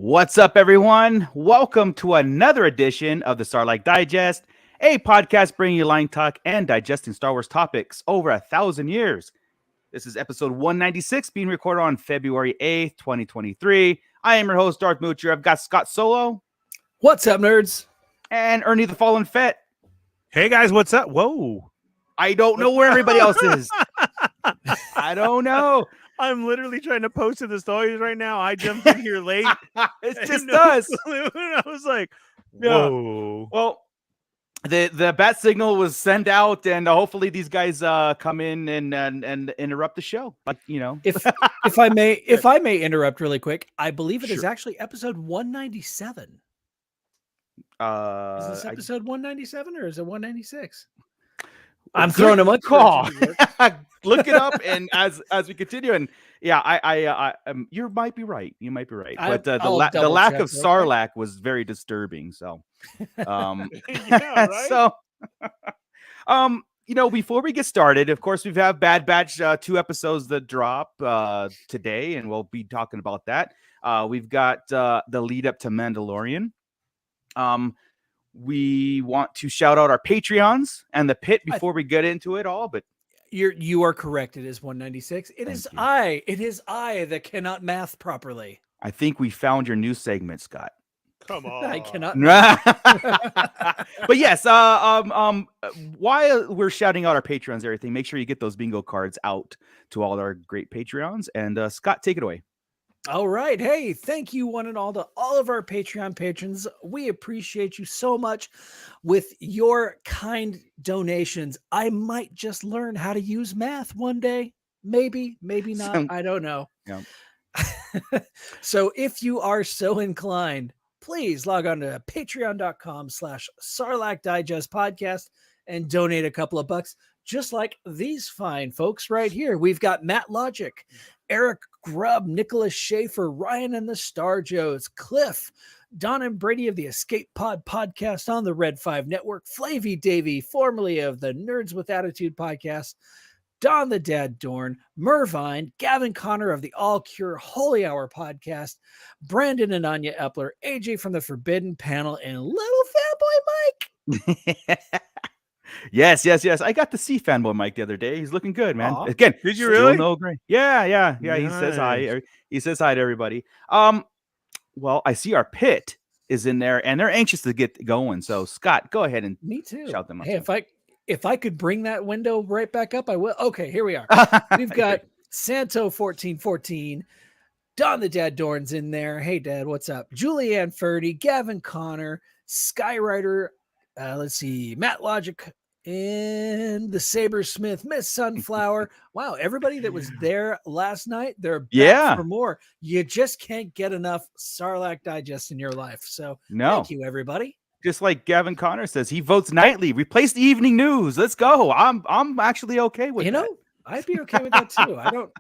What's up, everyone? Welcome to another edition of the Starlight Digest, a podcast bringing you line talk and digesting Star Wars topics over 1,000 years. This is episode 196, being recorded on February 8th, 2023. I am your host, Darth Moocher. I've got Scott Solo. What's up, nerds? And Ernie the Fallen Fett. Hey, guys, what's up? Whoa. I don't know where everybody else is. I don't know. I'm literally trying to post to the stories right now. I jumped in here late. It's just us. And I was like, whoa. Well, the bat signal was sent out, and hopefully these guys come in and interrupt the show. Like, you know, if I may interrupt really quick, I believe it is actually episode 197. Is this episode 197 or is it 196? I'm throwing a much call. Look it up, and as we continue, and yeah, I you might be right. You might be right, but the lack of Sarlacc was very disturbing. So, yeah, right? So, you know, before we get started, of course, we've had Bad Batch 2 episodes that drop today, and we'll be talking about that. We've got the lead up to Mandalorian. We want to shout out our Patreons and the pit before we get into it all, but you are correct. It is 196. It is I that cannot math properly. I think we found your new segment, Scott. Come on. I cannot. But yes, while we're shouting out our Patreons and everything, make sure you get those bingo cards out to all our great Patreons. And Scott, take it away. All right. Hey, thank you one and all to all of our Patreon patrons. We appreciate you so much. With your kind donations, I might just learn how to use math one day. Maybe not. I don't know. Yeah. So if you are so inclined, please log on to patreon.com/Sarlacc Digest Podcast and donate a couple of bucks, just like these fine folks right here. We've got Matt Logic, Eric Grubb, Nicholas Schaefer, Ryan and the Star Joes, Cliff, Don and Brady of the Escape Pod podcast on the Red 5 Network, Flavy Davy, formerly of the Nerds with Attitude podcast, Don the Dad Dorn, Mervine, Gavin Connor of the All Cure Holy Hour podcast, Brandon and Anya Epler, AJ from the Forbidden Panel, and Little Fanboy Mike. Yes. I got to see Fanboy Mike the other day. He's looking good, man. Aww. Again, did you really? No, great. Yeah. Nice. He says hi. He says hi to everybody. Well, I see our pit is in there, and they're anxious to get going. So, Scott, go ahead and me too. Shout them out. Hey, if I could bring that window right back up, I will. Okay, here we are. We've got Santo 1414, Don the Dad Dorn's in there. Hey, Dad, what's up? Julianne Ferdy, Gavin Connor, Skywriter. Let's see, Matt Logic, and the Sabersmith, Miss Sunflower. Wow, everybody that was there last night, they're back for more. You just can't get enough Sarlacc Digest in your life. So thank you, everybody. Just like Gavin Connor says, he votes nightly. Replace the evening news. Let's go. I'm actually okay with that. I'd be okay with that too. I don't.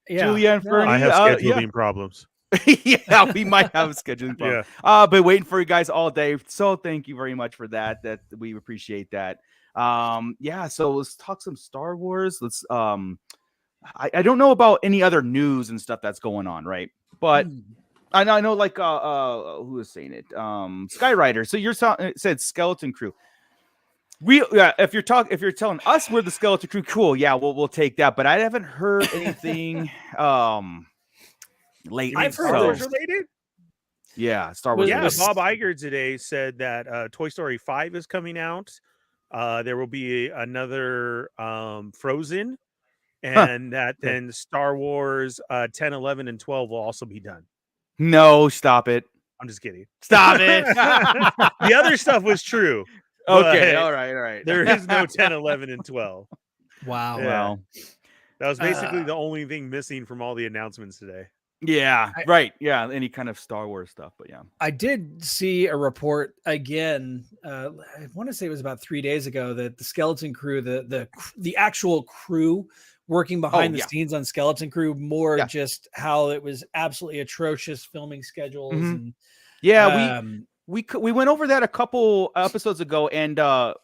Yeah, Julianne Ferdy. I have scheduling problems. Yeah, we might have a scheduling problem. Yeah. But waiting for you guys all day. So thank you very much for that. That we appreciate that. Yeah. So let's talk some Star Wars. Let's. I don't know about any other news and stuff that's going on, right? But I know, like, who was saying it? Skywriter. So it said Skeleton Crew. If you're telling us we're the Skeleton Crew, cool. Yeah, we'll take that. But I haven't heard anything. Lately. I've heard Star Wars related. Yeah, Star Wars. Yeah, Bob Iger today said that Toy Story 5 is coming out. There will be another Frozen, and that then Star Wars 10, 11, and 12 will also be done. No, stop it. I'm just kidding. Stop it. The other stuff was true. Okay, all right. There is no 10, 11, and 12. Wow. Yeah. Wow. That was basically the only thing missing from all the announcements today. Yeah, right. Yeah, any kind of Star Wars stuff, but yeah. I did see a report again. I want to say it was about 3 days ago that the Skeleton Crew, the actual crew working behind the scenes on Skeleton Crew, just how it was absolutely atrocious filming schedules. Mm-hmm. And we went over that a couple episodes ago, and that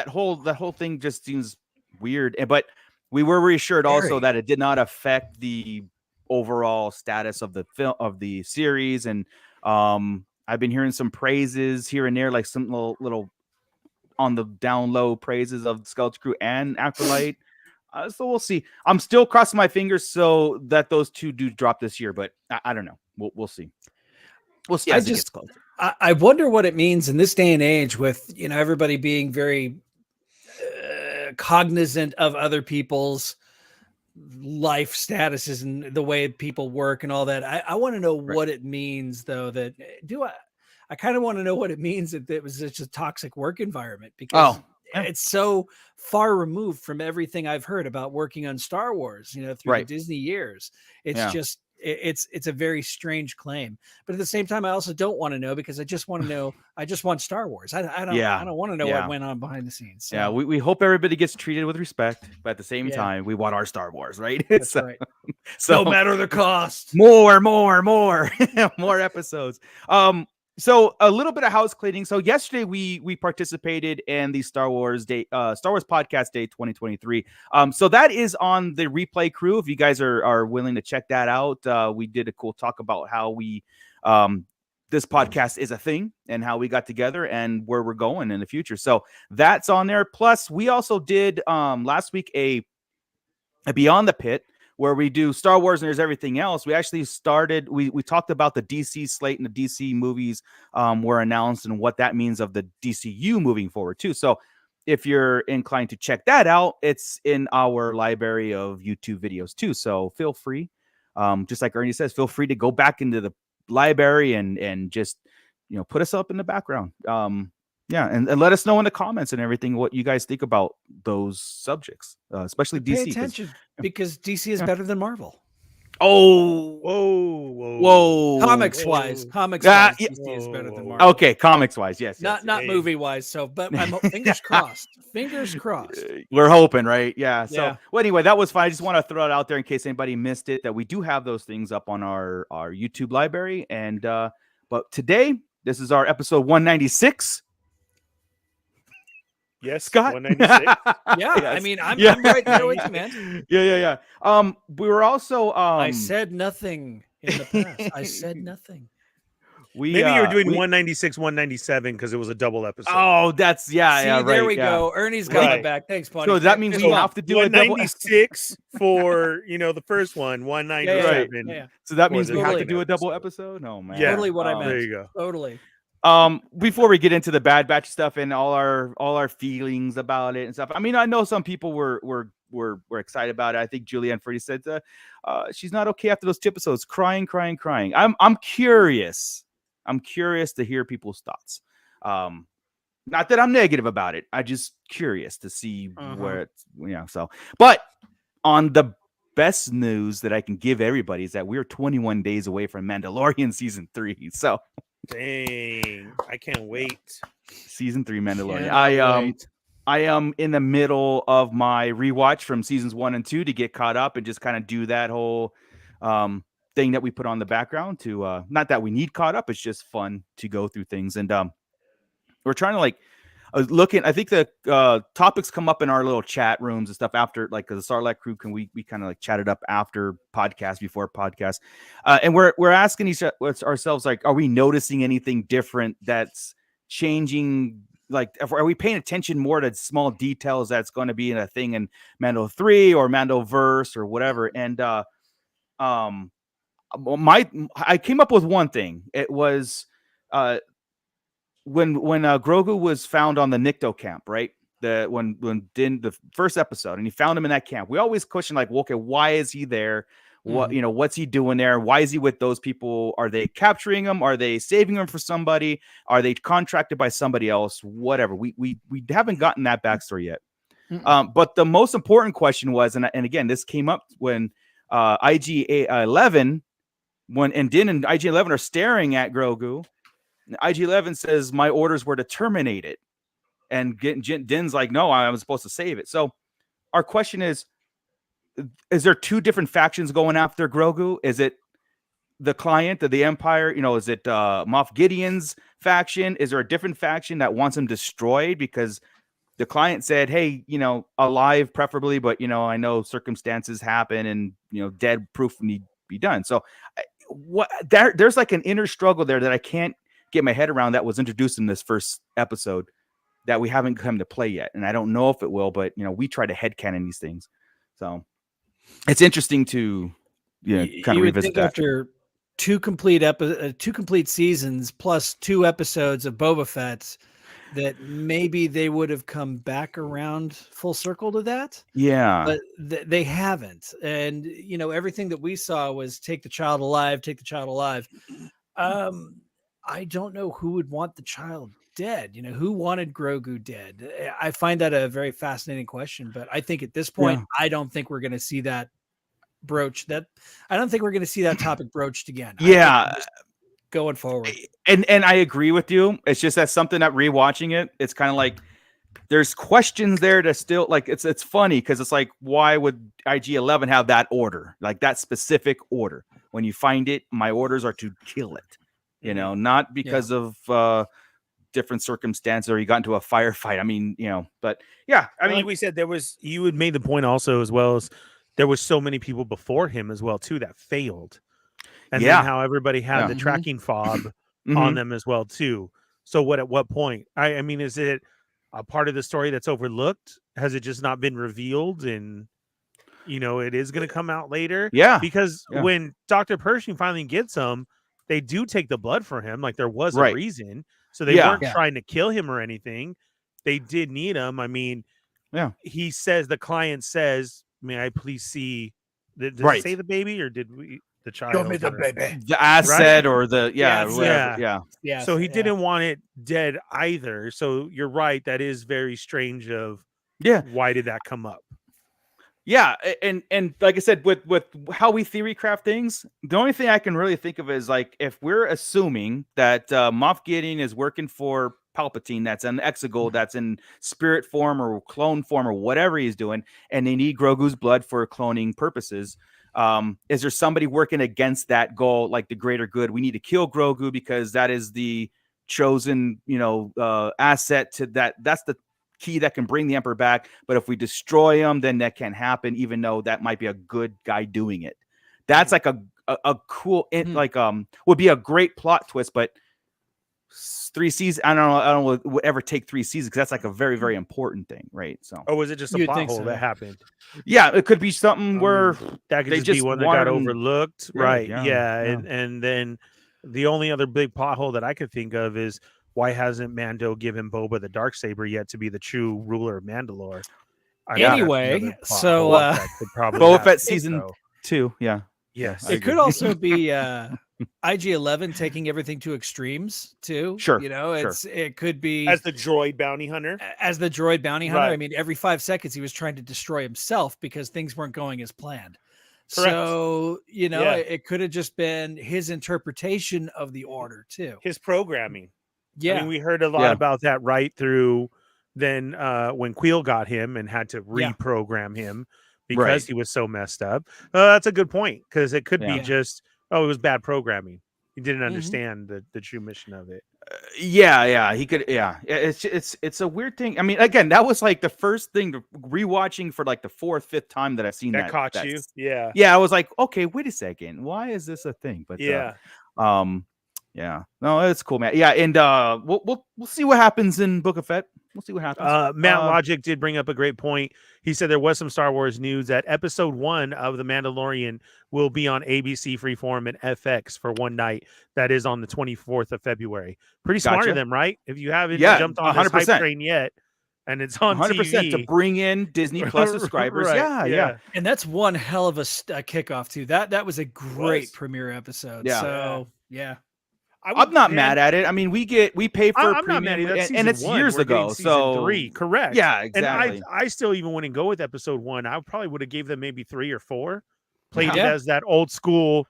whole thing just seems weird. But we were reassured also that it did not affect the overall status of the film of the series, and I've been hearing some praises here and there, like some little on the down low praises of Skeleton Crew and Acolyte. So we'll see. I'm still crossing my fingers so that those two do drop this year, but I don't know. We'll see. We'll see as it gets closer. I wonder what it means in this day and age with, everybody being very cognizant of other people's life statuses and the way people work and all that. I want to know what it means, though, I kind of want to know what it means that it was such a toxic work environment, because it's so far removed from everything I've heard about working on Star Wars, through the Disney years. It's just, it's a very strange claim, but at the same time, I also don't want to know, because I just want to know. I just want Star Wars. I don't want to know what went on behind the scenes. So. Yeah, we hope everybody gets treated with respect, but at the same time, we want our Star Wars, right? That's right. So no matter the cost, more more episodes. So a little bit of house cleaning. So yesterday we participated in the Star Wars Podcast Day 2023. So that is on the replay crew. If you guys are willing to check that out, we did a cool talk about how we this podcast is a thing and how we got together and where we're going in the future. So that's on there. Plus, we also did last week a Beyond the Pit, where we do Star Wars and there's everything else. We actually started, we talked about the DC slate, and the DC movies were announced and what that means of the DCU moving forward too. So if you're inclined to check that out, it's in our library of YouTube videos too. So feel free, just like Ernie says, feel free to go back into the library and just, put us up in the background. And let us know in the comments and everything what you guys think about those subjects, especially DC. Pay attention, because DC is better than Marvel. Oh, whoa! Comics wise, DC is better than Marvel. Okay, comics wise, yes. Not movie wise. So, but I'm fingers crossed. Fingers crossed. We're hoping, right? Yeah. So, well, anyway, that was fine. I just want to throw it out there in case anybody missed it, that we do have those things up on our YouTube library. And but today, this is our episode 196. Yes, Scott. 196. Yeah, yes. I mean, I'm right there with you, man. Yeah. We were also. I said nothing in the past. I said nothing. Maybe you were doing 196, 197 because it was a double episode. Oh, that's See, there we go. Ernie's got it back. Thanks, buddy. So that means we have to do 196 for the first one, 197. Yeah. So that means we have to do a double episode. No, man. Yeah. Totally what I meant. There you go. Totally. Before we get into the Bad Batch stuff and all our feelings about it and stuff, I mean, I know some people were excited about it. I think Julianne Freddie said she's not okay after those 2 episodes, crying. I'm curious to hear people's thoughts. Not that I'm negative about it. I'm just curious to see where it's, so. But on the best news that I can give everybody is that we're 21 days away from Mandalorian season 3. So. Dang, I can't wait. Season 3 Mandalorian. I am in the middle of my rewatch from seasons 1 and 2 to get caught up and just kind of do that whole thing that we put on the background to not that we need caught up, it's just fun to go through things. And we're trying to I think the topics come up in our little chat rooms and stuff after, like the Sarlacc crew we kind of chatted up after podcast, before podcast. And we're asking ourselves, like, are we noticing anything different that's changing? Like, are we paying attention more to small details that's going to be in a thing in Mando 3 or Mandoverse or whatever? And I came up with one thing. It was when Grogu was found on the Nikto camp, right? When Din, the first episode, and he found him in that camp. We always question, like, well, okay, why is he there? What what's he doing there? Why is he with those people? Are they capturing him? Are they saving him for somebody? Are they contracted by somebody else? Whatever. We haven't gotten that backstory yet. But the most important question was, and again, this came up when IG-11, and Din and IG-11 are staring at Grogu. IG-11 says, my orders were to terminate it. And Din's like, no, I was supposed to save it. So our question is there 2 different factions going after Grogu? Is it the client of the Empire? Is it Moff Gideon's faction? Is there a different faction that wants him destroyed? Because the client said, hey, alive preferably, but, I know circumstances happen and, dead proof need be done. So there's like an inner struggle there that I can't get my head around that was introduced in this first episode that we haven't come to play yet. And I don't know if it will, but we try to headcanon these things. So it's interesting to kind of revisit that. After two complete seasons plus 2 episodes of Boba Fett, that maybe they would have come back around full circle to that. Yeah. But they haven't. And, everything that we saw was take the child alive. I don't know who would want the child dead. Who wanted Grogu dead? I find that a very fascinating question, but I think at this point, I don't think we're going to see that I don't think we're going to see that topic broached again. Yeah. Going forward. And I agree with you. It's just that something that rewatching it, it's kind of like there's questions there to still like it's funny because it's like, why would IG-11 have that order, like that specific order? When you find it, my orders are to kill it, not because of different circumstances or you got into a firefight. I mean, but yeah, I mean, like we said, you had made the point also as well as there was so many people before him as well too that failed. And then how everybody had the tracking fob on them as well too. So at what point? I mean, is it a part of the story that's overlooked? Has it just not been revealed? And it is going to come out later. Yeah. Because when Dr. Pershing finally gets him, they do take the blood for him. Like there was a reason. So they weren't trying to kill him or anything. They did need him. I mean, he says, the client says, may I please see, did it say the baby or did we? The child, show me the baby, the asset, or the So he didn't want it dead either. So you're right. That is very strange. Why did that come up? Yeah, and like I said, with how we theory craft things, the only thing I can really think of is like if we're assuming that Moff Gideon is working for Palpatine, that's an Exegol, that's in spirit form or clone form or whatever he's doing, and they need Grogu's blood for cloning purposes. Is there somebody working against that goal, like the greater good? We need to kill Grogu because that is the chosen, asset to that. That's the key that can bring the Emperor back. But if we destroy him, then that can't happen, even though that might be a good guy doing it. That's like a cool, would be a great plot twist, but 3 seasons. I don't know. It would ever take 3 seasons because that's like a very, very important thing, right? So, was it just a plot hole that happened? Yeah, it could be something where that could just be one that got overlooked, right? Yeah. Yeah. And then the only other big plot hole that I could think of is why hasn't Mando given Boba the Darksaber yet to be the true ruler of Mandalore? Anyway, so Boba Fett season 2, Yes, it could also be IG-11 taking everything to extremes too. Sure, it could be as the droid bounty hunter. Right. I mean, every 5 seconds he was trying to destroy himself because things weren't going as planned. Correct. So it could have just been his interpretation of the order too, his programming. Yeah, I mean, we heard a lot about that right through then when Queel got him and had to reprogram him because he was so messed up. That's a good point because it could be just it was bad programming. He didn't understand the true mission of it. He could. It's a weird thing. I mean, again, that was like the first thing rewatching for like the 4th, 5th time that I've seen that caught you. Yeah. I was like, okay, wait a second, why is this a thing? But no, it's cool, man. Yeah, and we'll see what happens in Book of Fett. We'll see what happens. Matt Logic did bring up a great point. He said there was some Star Wars news that episode 1 of The Mandalorian will be on ABC Freeform and FX for one night. That is on the 24th of February. Pretty smart of them, right? If you haven't jumped on this hype train yet, and it's on 100% TV. To bring in Disney Plus subscribers. Yeah. And that's one hell of a kickoff too. That was a great premiere episode. Yeah. So yeah. I'm not mad at it. I mean, we pay for premium, and it's years ago. So 3, correct? Yeah, exactly. And I still even wouldn't go with episode 1. I probably would have gave them maybe 3 or 4. Played it as that old school,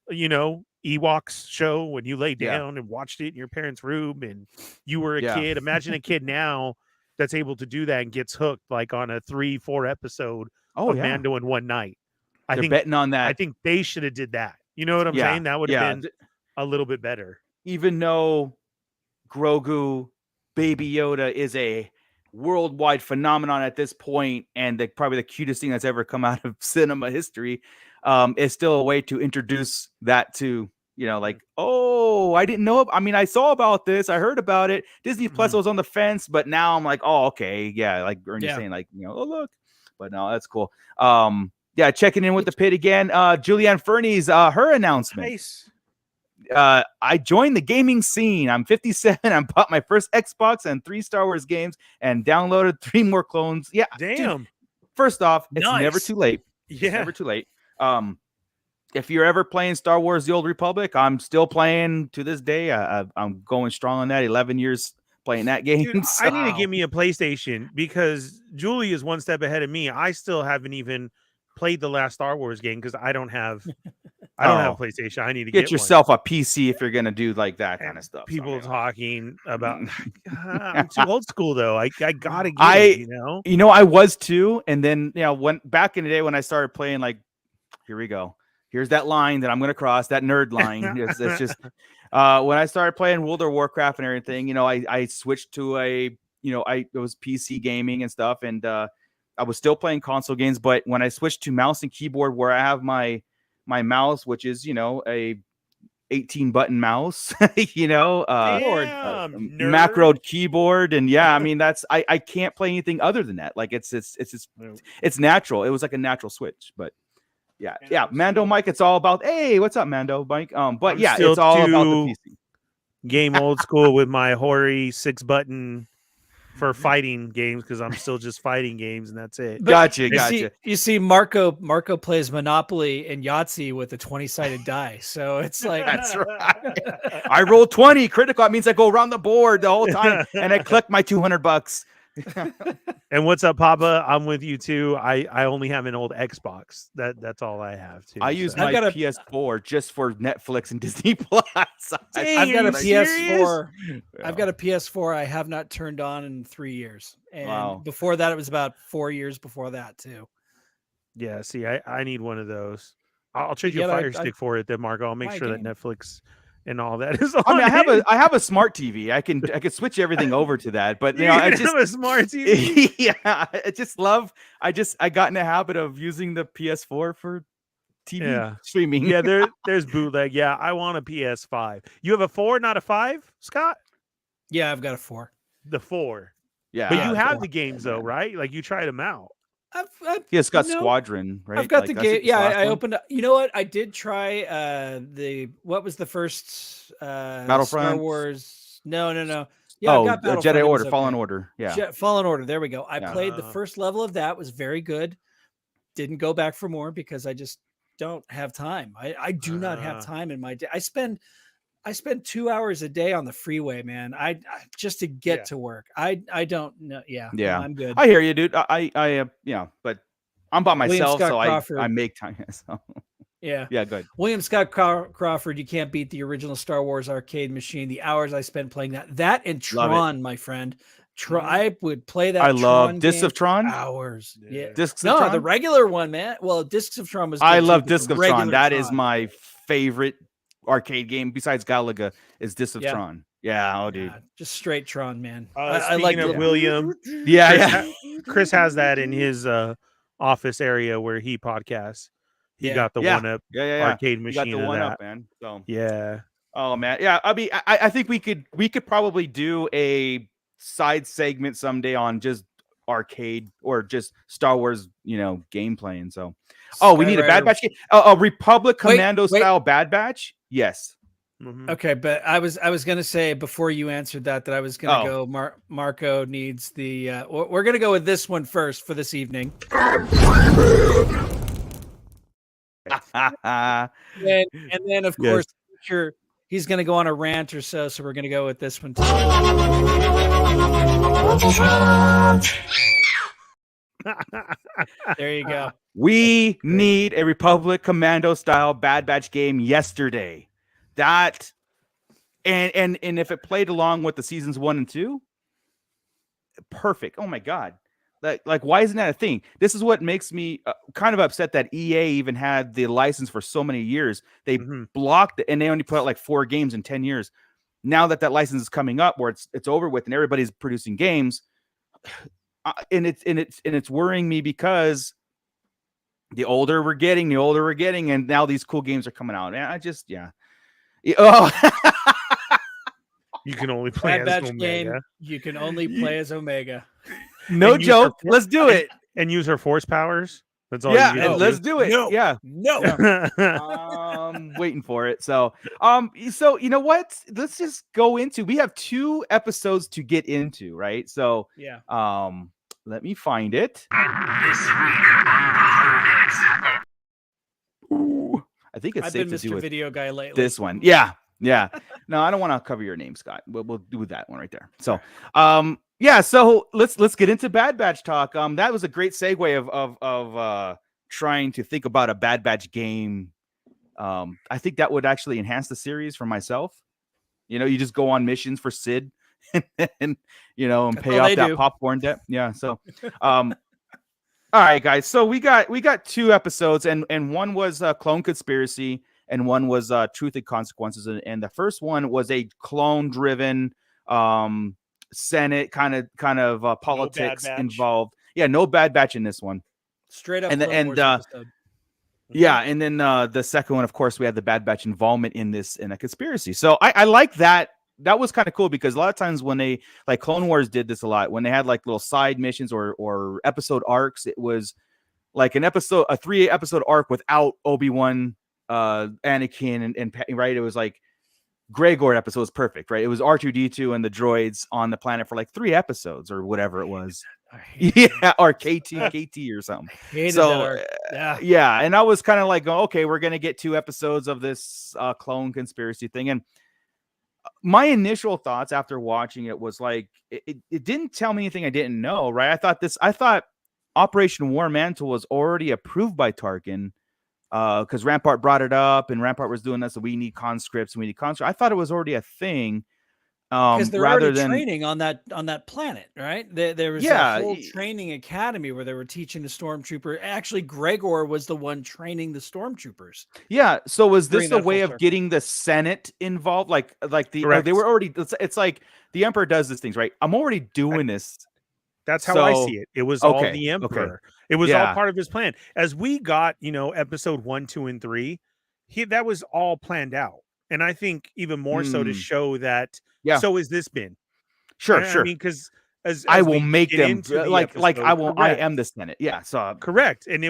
Ewoks show when you lay down and watched it in your parents' room and you were a kid. Imagine a kid now that's able to do that and gets hooked like on a 3-4 episode of Mando in one night. They're betting on that. I think they should have did that. You know what I'm saying? That would have been a little bit better. Even though Grogu, Baby Yoda is a worldwide phenomenon at this point, and probably the cutest thing that's ever come out of cinema history, is still a way to introduce that to, like, oh, I didn't know. I mean, I saw about this. I heard about it. Disney Plus was on the fence, but now I'm like, oh, okay. Yeah. Like Ernie's saying, like, oh, look. But no, that's cool. Yeah, checking in with the pit again. Julianne Fernie's her announcement. Nice. I joined the gaming scene. I'm 57. I bought my first Xbox and 3 Star Wars games and downloaded 3 more clones. Yeah, damn. Dude, first off, it's Nice. never too late. Yeah, it's never too late. If you're ever playing Star Wars: The Old Republic, I'm still playing to this day. I'm going strong on that. 11 years playing that game. Dude, I need to give me a PlayStation because Julie is one step ahead of me. I still haven't even played the last Star Wars game because I don't have a PlayStation. I need to get yourself a PC if you're gonna do like that kind of stuff. People talking about I'm too old school though. I gotta get it, I was too, and then when back in the day when I started playing, like, here we go. Here's that line that I'm gonna cross, that nerd line. It's just when I started playing World of Warcraft and everything, I switched to it was PC gaming and stuff, and I was still playing console games, but when I switched to mouse and keyboard, where I have my mouse, which is a 18 button mouse, macroed keyboard, and I mean that's I can't play anything other than that. Like it's natural. It was like a natural switch, but Mando Mike, it's all about, hey, what's up, Mando Mike? But it's all about the PC. Game old school with my hoary 6-button for fighting games because I'm still just fighting games and that's it. Gotcha. You see, Marco plays Monopoly and Yahtzee with a 20-sided die, so it's like that's right. I roll 20 critical. That means I go around the board the whole time and I collect my $200. And what's up, Papa? I'm with you too. I only have an old Xbox. That's all I have too. I use my PS4 just for Netflix and Disney Plus. I've got a PS4. I've got a PS4 I have not turned on in 3 years. And before that, it was about 4 years before that too. Yeah, see, I need one of those. I'll trade you a Fire Stick for it then, Marco. I'll make sure that Netflix and all that is on. I mean, I have a smart TV. I can switch everything over to that. But I just have a smart TV. I got in the habit of using the PS4 for TV streaming. Yeah, there's bootleg. Yeah, I want a PS5. You have a 4, not a 5, Scott? Yeah, I've got a 4. The 4. Yeah, but you have the games though, right? Like you tried them out. It's got Squadron, right? I've got the game. Yeah, I opened up. You know what? I did try what was the first Battlefront? Star Wars? No. Yeah, I've got Jedi Order, Fallen Order. Yeah, Fallen Order. There we go. I played the first level of that. Was very good. Didn't go back for more because I just don't have time. I do not have time in my day. I spend 2 hours a day on the freeway, man. I just to get to work. I don't know. Yeah. No, I'm good. I hear you, dude. I but I'm by myself, so I make time. So. Yeah. Good. William Scott Crawford, you can't beat the original Star Wars arcade machine. The hours I spent playing that and Tron, my friend. I would play that. I love Discs of Tron. Hours. Yeah. Discs of Tron? The regular one, man. Well, Discs of Tron was good. I love Discs of Tron. That is my favorite arcade game besides Galaga is Discs of Tron. Yeah, dude. Just straight Tron, man. I like William. Chris has that in his office area where he podcasts. He got the one-up arcade machine. He got the one-up, man. So yeah. Oh man, yeah. I mean, I think we could probably do a side segment someday on just arcade or just Star Wars, game playing. So, we need a Bad Batch game. A Republic Commando style Bad Batch. Yes. Mm-hmm. Okay, but I was gonna say before you answered that I was gonna go. Marco needs the. We're gonna go with this one first for this evening. and then of course he's gonna go on a rant or so we're gonna go with this one too. There you go. We need a Republic Commando style Bad Batch game yesterday. That and if it played along with the seasons 1 and 2, perfect. Oh my god. Like why isn't that a thing? This is what makes me kind of upset that EA even had the license for so many years. They blocked it and they only put out like 4 games in 10 years. Now that license is coming up where it's over with and everybody's producing games, and it's worrying me because the older we're getting, and now these cool games are coming out. And I just, oh, you can only play Bad as Batch Omega. game. You can only play as Omega. No joke. Let's do it and use her force powers. That's all. Yeah, you and let's do it. No. Yeah, no. Yeah. Waiting for it. So you know what? Let's just go into. We have 2 episodes to get into, right? So yeah. Let me find it. Ooh, I think it's I've safe been to Mr. do Video Guy lately. this one. Yeah. No, I don't want to cover your name, Scott. We'll do that one right there. So, yeah. So let's get into Bad Batch talk. That was a great segue of trying to think about a Bad Batch game. I think that would actually enhance the series for myself. You know, you just go on missions for Sid, and and pay off that popcorn debt. Yeah. So, all right, guys. So we got 2 episodes, and one was Clone Conspiracy, and one was Truth and Consequences. And the first one was a clone-driven Senate kind of politics involved. Yeah, no Bad Batch in this one. Straight up. And episode. Yeah, and then the second one, of course, we had the Bad Batch involvement in a conspiracy. So I like that. That was kind of cool because a lot of times when they, like Clone Wars did this a lot, when they had like little side missions or episode arcs, it was like a 3-episode arc without Obi-Wan, Anakin, and right. It was like Gregor episode was perfect, right? It was R2-D2 and the droids on the planet for like 3 episodes or whatever it was. Yeah, or KT or something. So yeah, and I was kind of like, okay, we're gonna get 2 episodes of this clone conspiracy thing. And my initial thoughts after watching it was like, it didn't tell me anything I didn't know, right? I thought Operation War Mantle was already approved by Tarkin, because Rampart brought it up, and Rampart was doing this. So we need conscripts. I thought it was already a thing. Because they're already training on that planet, right? There was a whole training academy where they were teaching the stormtrooper. Actually, Gregor was the one training the stormtroopers. Yeah. So was this a way of getting the Senate involved? Like they were already. It's like the Emperor does these things, right? I'm already doing this. That's how I see it. It was all the Emperor. It was all part of his plan. As we got, episode 1, 2, and 3, that was all planned out. And I think even more so to show that. Yeah. So has this been? Sure. I mean, because as I will make them like I will. Correct. I am the Senate. Yeah. So correct. And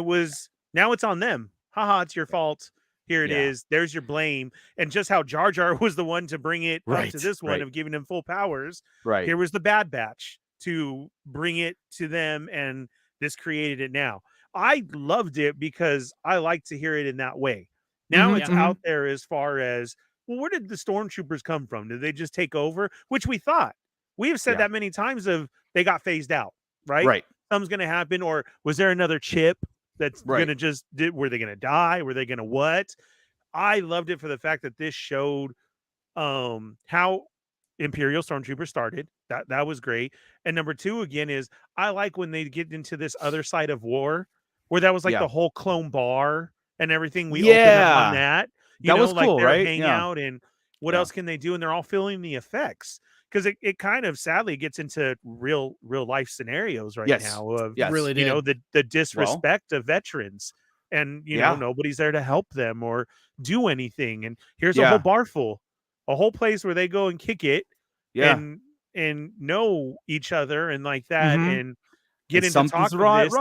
now it's on them. Haha, it's your fault. Here it is. There's your blame. And just how Jar Jar was the one to bring it up to this one of giving him full powers. Right. Here was the Bad Batch to bring it to them, and this created it now. I loved it because I like to hear it in that way. Now it's out there as far as, well, where did the stormtroopers come from? Did they just take over? Which we thought. We have said that many times of they got phased out, right? Right. Something's going to happen. Or was there another chip that's going to just, were they going to die? Were they going to what? I loved it for the fact that this showed how Imperial stormtroopers started. That was great. And number 2, again, is I like when they get into this other side of war where that was like the whole clone bar and everything. We opened up on that. That was cool, right? Hang out, and what else can they do? And they're all feeling the effects, because it kind of sadly gets into real life scenarios right now of really the disrespect of veterans, and nobody's there to help them or do anything. And here's a whole bar full, a whole place where they go and kick it, and know each other and like that, and get into talk with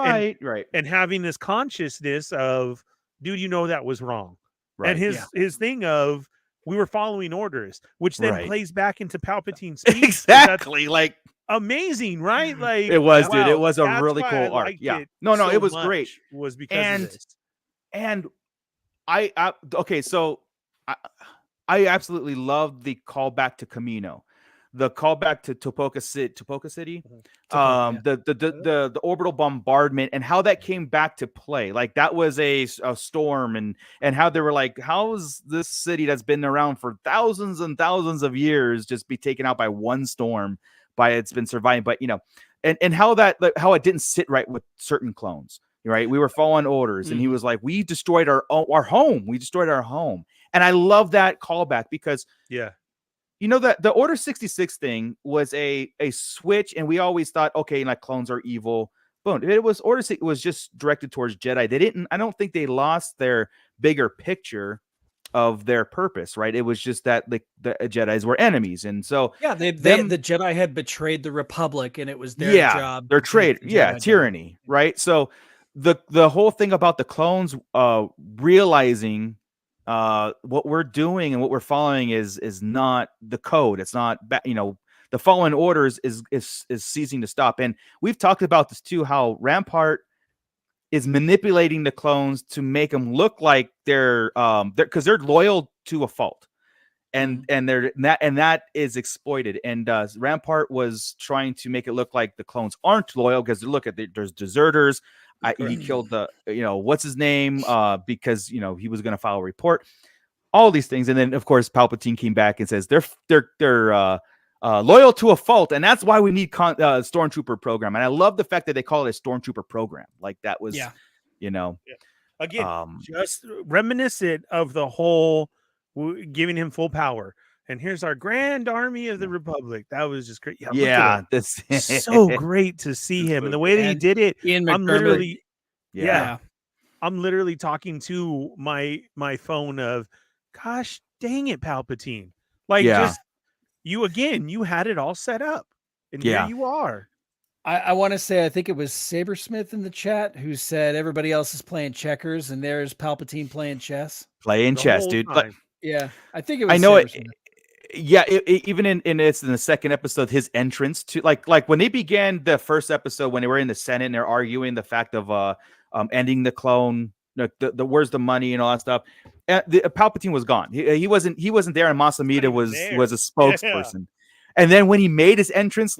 this, and having this consciousness of, dude, that was wrong. Right. And his thing of, we were following orders, which then plays back into Palpatine's speech. Exactly. Like, amazing, right? Like, it was, dude. It was a really cool arc. Yeah. No, it was great. Was because of this. And I absolutely loved the callback to Camino. The callback to Topoka City, the orbital bombardment, and how that came back to play. Like, that was a storm, and how they were like, how is this city that's been around for thousands and thousands of years just be taken out by one storm? It's been surviving, but and how it didn't sit right with certain clones. Right, we were following orders, and he was like, we destroyed our home. We destroyed our home, and I love that callback because that the Order 66 thing was a switch, and we always thought, okay, like, clones are evil, boom. It was Order 6 was just directed towards Jedi. They didn't. I don't think they lost their bigger picture of their purpose, right? It was just that the Jedis were enemies, and so the Jedi had betrayed the Republic, and it was their job. Their trade, tyranny, down. Right? So the whole thing about the clones realizing what we're doing and what we're following is not the code. It's not the following orders is ceasing to stop. And we've talked about this too, how Rampart is manipulating the clones to make them look like they're because they're loyal to a fault, and that is exploited. And Rampart was trying to make it look like the clones aren't loyal because look at there's deserters. He killed the what's his name because he was going to file a report. All these things, and then of course Palpatine came back and says they're loyal to a fault, and that's why we need stormtrooper program. And I love the fact that they call it a stormtrooper program. Like that was, again, just reminiscent of the whole giving him full power. And here's our grand army of the Republic. That was just great. That's so great to see him and the way that he did it. I'm literally, I'm literally talking to my phone of, gosh dang it, Palpatine! Like just. You had it all set up, and here you are. I want to say, I think it was Sabersmith in the chat who said everybody else is playing checkers, and there's Palpatine playing chess. Playing chess, dude. I think it was. I know it. Even in the second episode, his entrance to like when they began the first episode when they were in the Senate and they're arguing the fact of ending the clone. The where's the money and all that stuff. Palpatine was gone. He wasn't there, and Masamita was a spokesperson. And then when he made his entrance,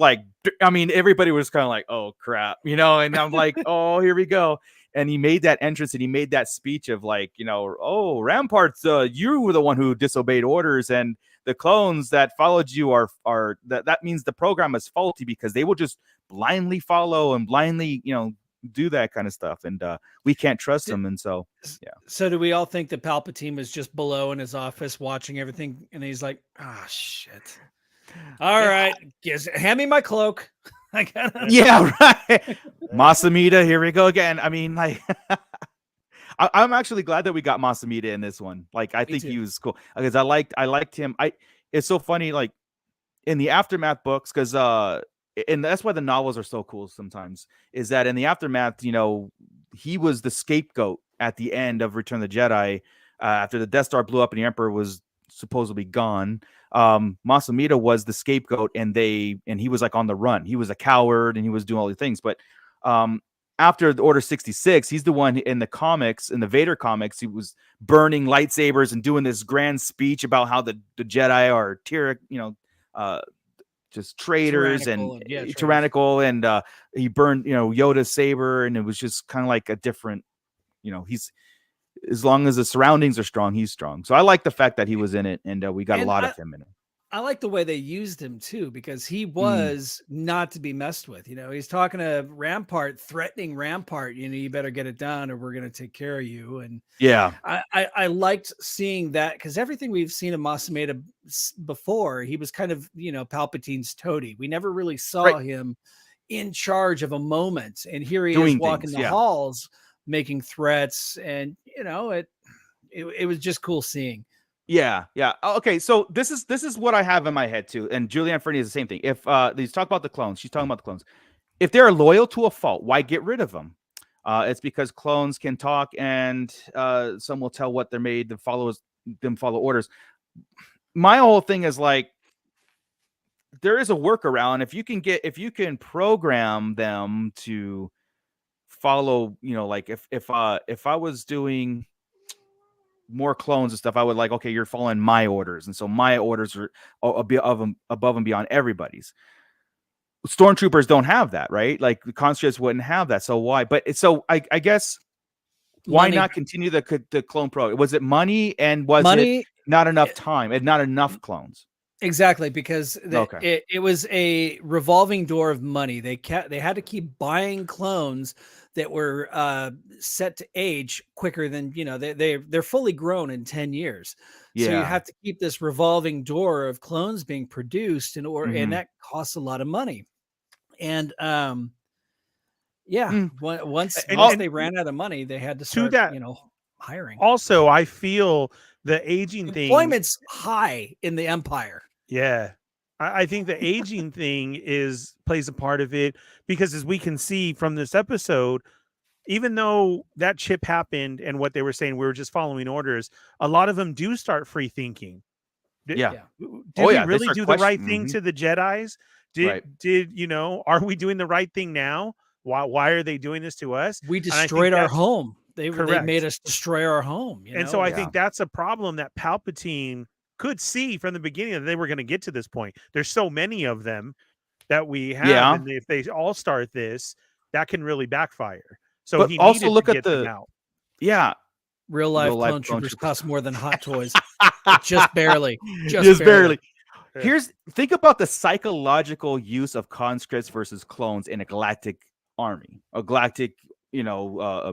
everybody was kind of like, oh crap, and I'm like, oh, here we go. And he made that entrance and he made that speech of oh, Ramparts, you were the one who disobeyed orders, and the clones that followed you are that means the program is faulty because they will just blindly follow and blindly, do that kind of stuff, and we can't trust them. And so so do we all think that Palpatine was just below in his office watching everything, and he's like, shit, all right, hand me my cloak. I gotta right. Masamita, here we go again. I mean, I'm actually glad that we got Masamita in this one. I think he was cool because I liked him. It's so funny, in the Aftermath books, because and that's why the novels are so cool sometimes, is that in the Aftermath, he was the scapegoat at the end of Return of the Jedi after the Death Star blew up and the Emperor was supposedly gone. Masamita was the scapegoat, and he was on the run. He was a coward and he was doing all these things. But after the Order 66, he's the one in the comics, in the Vader comics, he was burning lightsabers and doing this grand speech about how the Jedi are just traitors and tyrannical, and he burned Yoda's saber, and it was just kind of like a different, he's, as long as the surroundings are strong, he's strong. So I like the fact that he was in it, and we got a lot of him in it. I like the way they used him too, because he was not to be messed with. He's talking to Rampart, threatening Rampart, you better get it done or we're going to take care of you. And I liked seeing that, because everything we've seen of Masamita before, he was kind of, Palpatine's toady. We never really saw him in charge of a moment. And here he is walking the halls, making threats. And, it was just cool seeing. Yeah. Okay, so this is what I have in my head too, and Julianne Fernie is the same thing. If these talk about the clones, she's talking about the clones. If they're loyal to a fault, why get rid of them? It's because clones can talk, and some will tell what they're made to follow orders. My whole thing is there is a workaround. If you can program them to follow, if I was doing more clones and stuff, I would okay, you're following my orders, and so my orders are above and beyond everybody's. Stormtroopers don't have that, right? The conscripts wouldn't have that. So why? But so I guess why not continue the clone program? Was it money, and was it not enough time and not enough clones? Exactly, because it was a revolving door of money. They had to keep buying clones that were set to age quicker than, they're fully grown in 10 years. So you have to keep this revolving door of clones being produced and that costs a lot of money. And Yeah. Once they ran out of money, they had to start, hiring. Also, I feel the aging thing. Employment's high in the Empire. Yeah. I think the aging thing plays a part of it, because as we can see from this episode, even though that chip happened and what they were saying, we were just following orders, a lot of them do start free thinking. Did we really do the right thing to the Jedis? Are we doing the right thing now? Why are they doing this to us? We destroyed our home. They made us destroy our home. And so I think that's a problem that Palpatine could see from the beginning, that they were going to get to this point. There's so many of them that we have, and if they all start this, that can really backfire. So but he also look at them out. Real life clone troopers cost more than hot toys. just barely. Think about the psychological use of conscripts versus clones in a galactic army, a galactic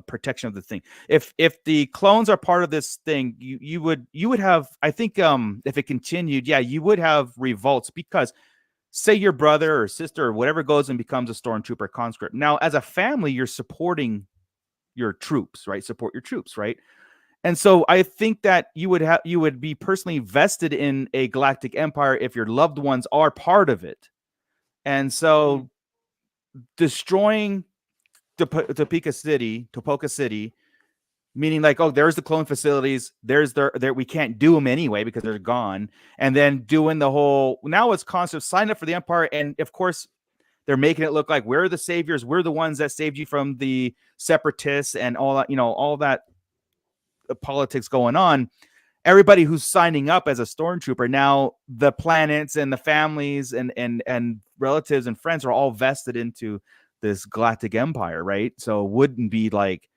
protection of the thing. If the clones are part of this thing, you would have, I think, if it continued, you would have revolts, because say your brother or sister or whatever goes and becomes a stormtrooper conscript. Now, as a family, you're supporting your troops, right? Support your troops, right? And so I think that you would be personally vested in a galactic empire if your loved ones are part of it. And so destroying Topeka City, meaning like, there's the clone facilities, there we can't do them anyway because they're gone, and then doing the whole, now it's constant sign up for the Empire, and of course they're making it look like we're the saviors, we're the ones that saved you from the separatists and all that, all that politics going on. Everybody who's signing up as a stormtrooper now, the planets and the families and relatives and friends are all vested into this galactic empire, right? So it wouldn't be like,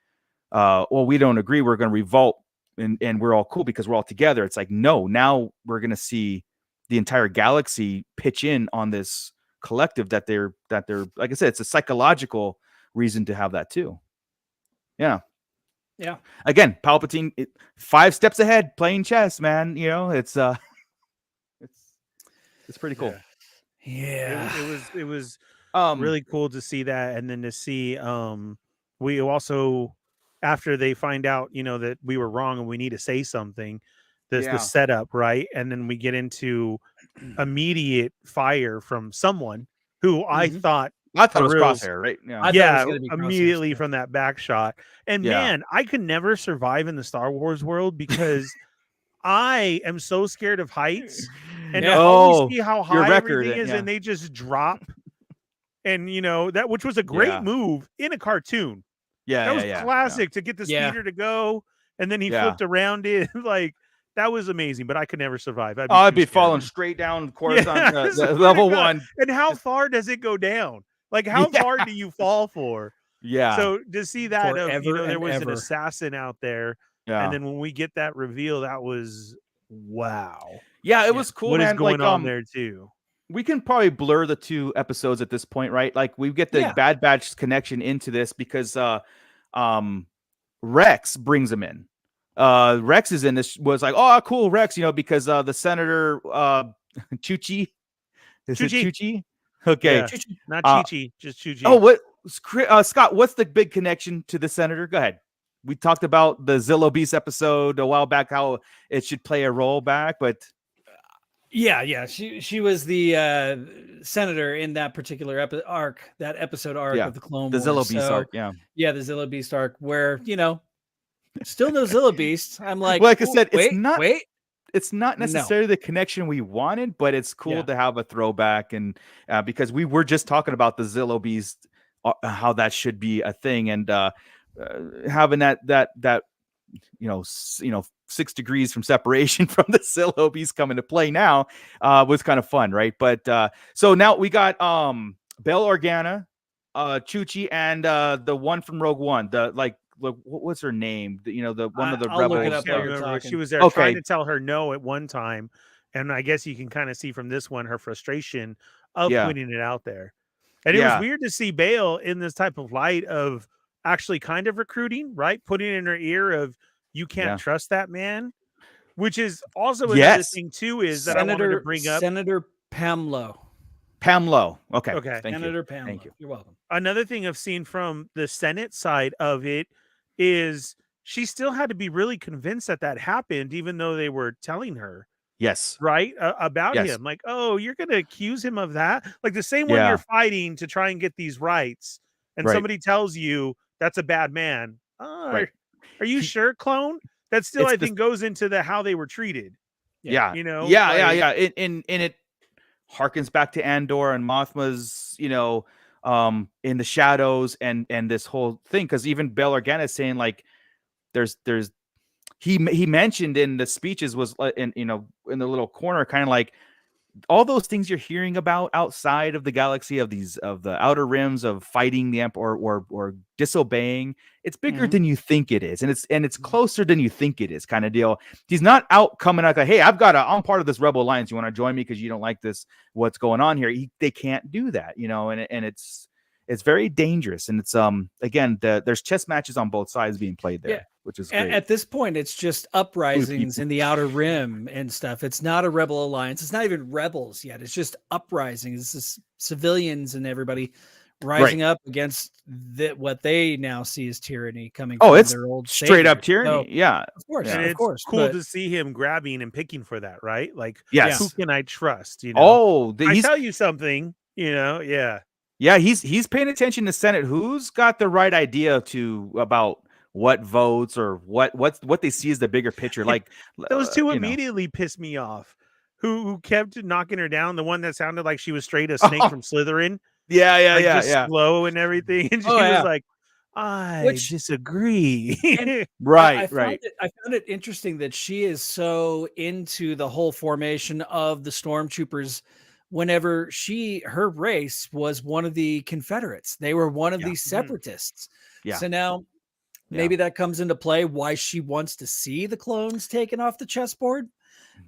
we don't agree, we're going to revolt and we're all cool because we're all together. It's like, no, now we're going to see the entire galaxy pitch in on this collective that they're like I said, it's a psychological reason to have that too. Yeah. Again, Palpatine 5 steps ahead, playing chess, man. It's pretty cool. It was really cool to see that, and then to see we also, after they find out that we were wrong and we need to say something, the setup, right? And then we get into immediate fire from someone who I thought it was Crosshair, right? Immediately from that back shot. And man, I could never survive in the Star Wars world because I am so scared of heights. And I always see how high everything is, and they just drop. And that, which was a great move in a cartoon. That was classic to get the speeder to go, and then he flipped around it. Like, that was amazing, but I could never survive. I'd be falling straight down Coruscant level 1. And how far does it go down? Like, how far do you fall for? So to see that, there was an assassin out there, and then when we get that reveal, that was wow. Yeah, it was cool. What is going on there too? We can probably blur the 2 episodes at this point, right? Like, we get the Bad Batch connection into this because Rex brings him in. Rex is in this, was like, oh, cool, Rex, because the Senator Chuchi. Is it Chuchi? Okay. Yeah. Not Chi-Chi, just Chuchi. Oh, what Scott, what's the big connection to the Senator? Go ahead. We talked about the Zillo Beast episode a while back, how it should play a role back, but she was the senator in that particular episode arc of the Clone Wars. The Zillo Beast arc, the Zillo Beast arc, where still no Zillo Beast. I'm like, like I said, it's not necessarily the connection we wanted, but it's cool to have a throwback, and because we were just talking about the Zillo Beast, how that should be a thing, and having that 6 degrees from separation from the Zillo Beast coming to play now was kind of fun, right? But so now we got Bail Organa, Chuchi, and the one from Rogue One, what's her name? The one of the I'll rebels. Look it up she was there trying to tell her no at one time, and I guess you can kind of see from this one her frustration of putting it out there. And it was weird to see Bail in this type of light of actually kind of recruiting, right? Putting in her ear of, you can't trust that man, which is also another thing too, is that I wanted to bring up Senator Pamlo. Pam Lowe. Okay. Okay. Thank Senator you. Pamela. Thank you. You're welcome. Another thing I've seen from the Senate side of it is she still had to be really convinced that that happened, even though they were telling her, Yes. right, about Yes. him. Like, oh, you're going to accuse him of that? Like the same one Yeah. you're fighting to try and get these rights, and Right. somebody tells you that's a bad man. Right. Are you sure, clone? That still, It's I the- think, goes into the how they were treated. Yeah. You know, Yeah. like, Yeah. And it harkens back to Andor and Mothma's, in the shadows and this whole thing. Because even Bail Organa is saying like, there's he mentioned in the speeches was in the little corner, kind of like all those things you're hearing about outside of the galaxy of the outer rims of fighting the Emperor or disobeying. It's bigger than you think it is, and it's closer than you think it is, kind of deal. He's not out coming out like, hey, I'm part of this Rebel Alliance. You want to join me because you don't like what's going on here? They can't do that, and it's very dangerous. And it's again, there's chess matches on both sides being played there, which is great. At this point, it's just uprisings in the Outer Rim and stuff. It's not a Rebel Alliance. It's not even rebels yet. It's just uprisings. It's just civilians and everybody rising up against what they now see as tyranny coming from their old straight up saviors. tyranny. So, of course, and of it's course. cool to see him grabbing and picking for that, right? Like, yes, who can I trust? I tell you something, Yeah, he's paying attention to Senate. Who's got the right idea about what votes or what they see as the bigger picture? Like those two immediately pissed me off. Who kept knocking her down? The one that sounded like she was straight a snake from Slytherin. Yeah, slow and everything. And she was like, I disagree. Right. I found it interesting that she is so into the whole formation of the stormtroopers. Whenever her race was one of the Confederates, they were one of these separatists. Yeah. So now maybe that comes into play why she wants to see the clones taken off the chessboard.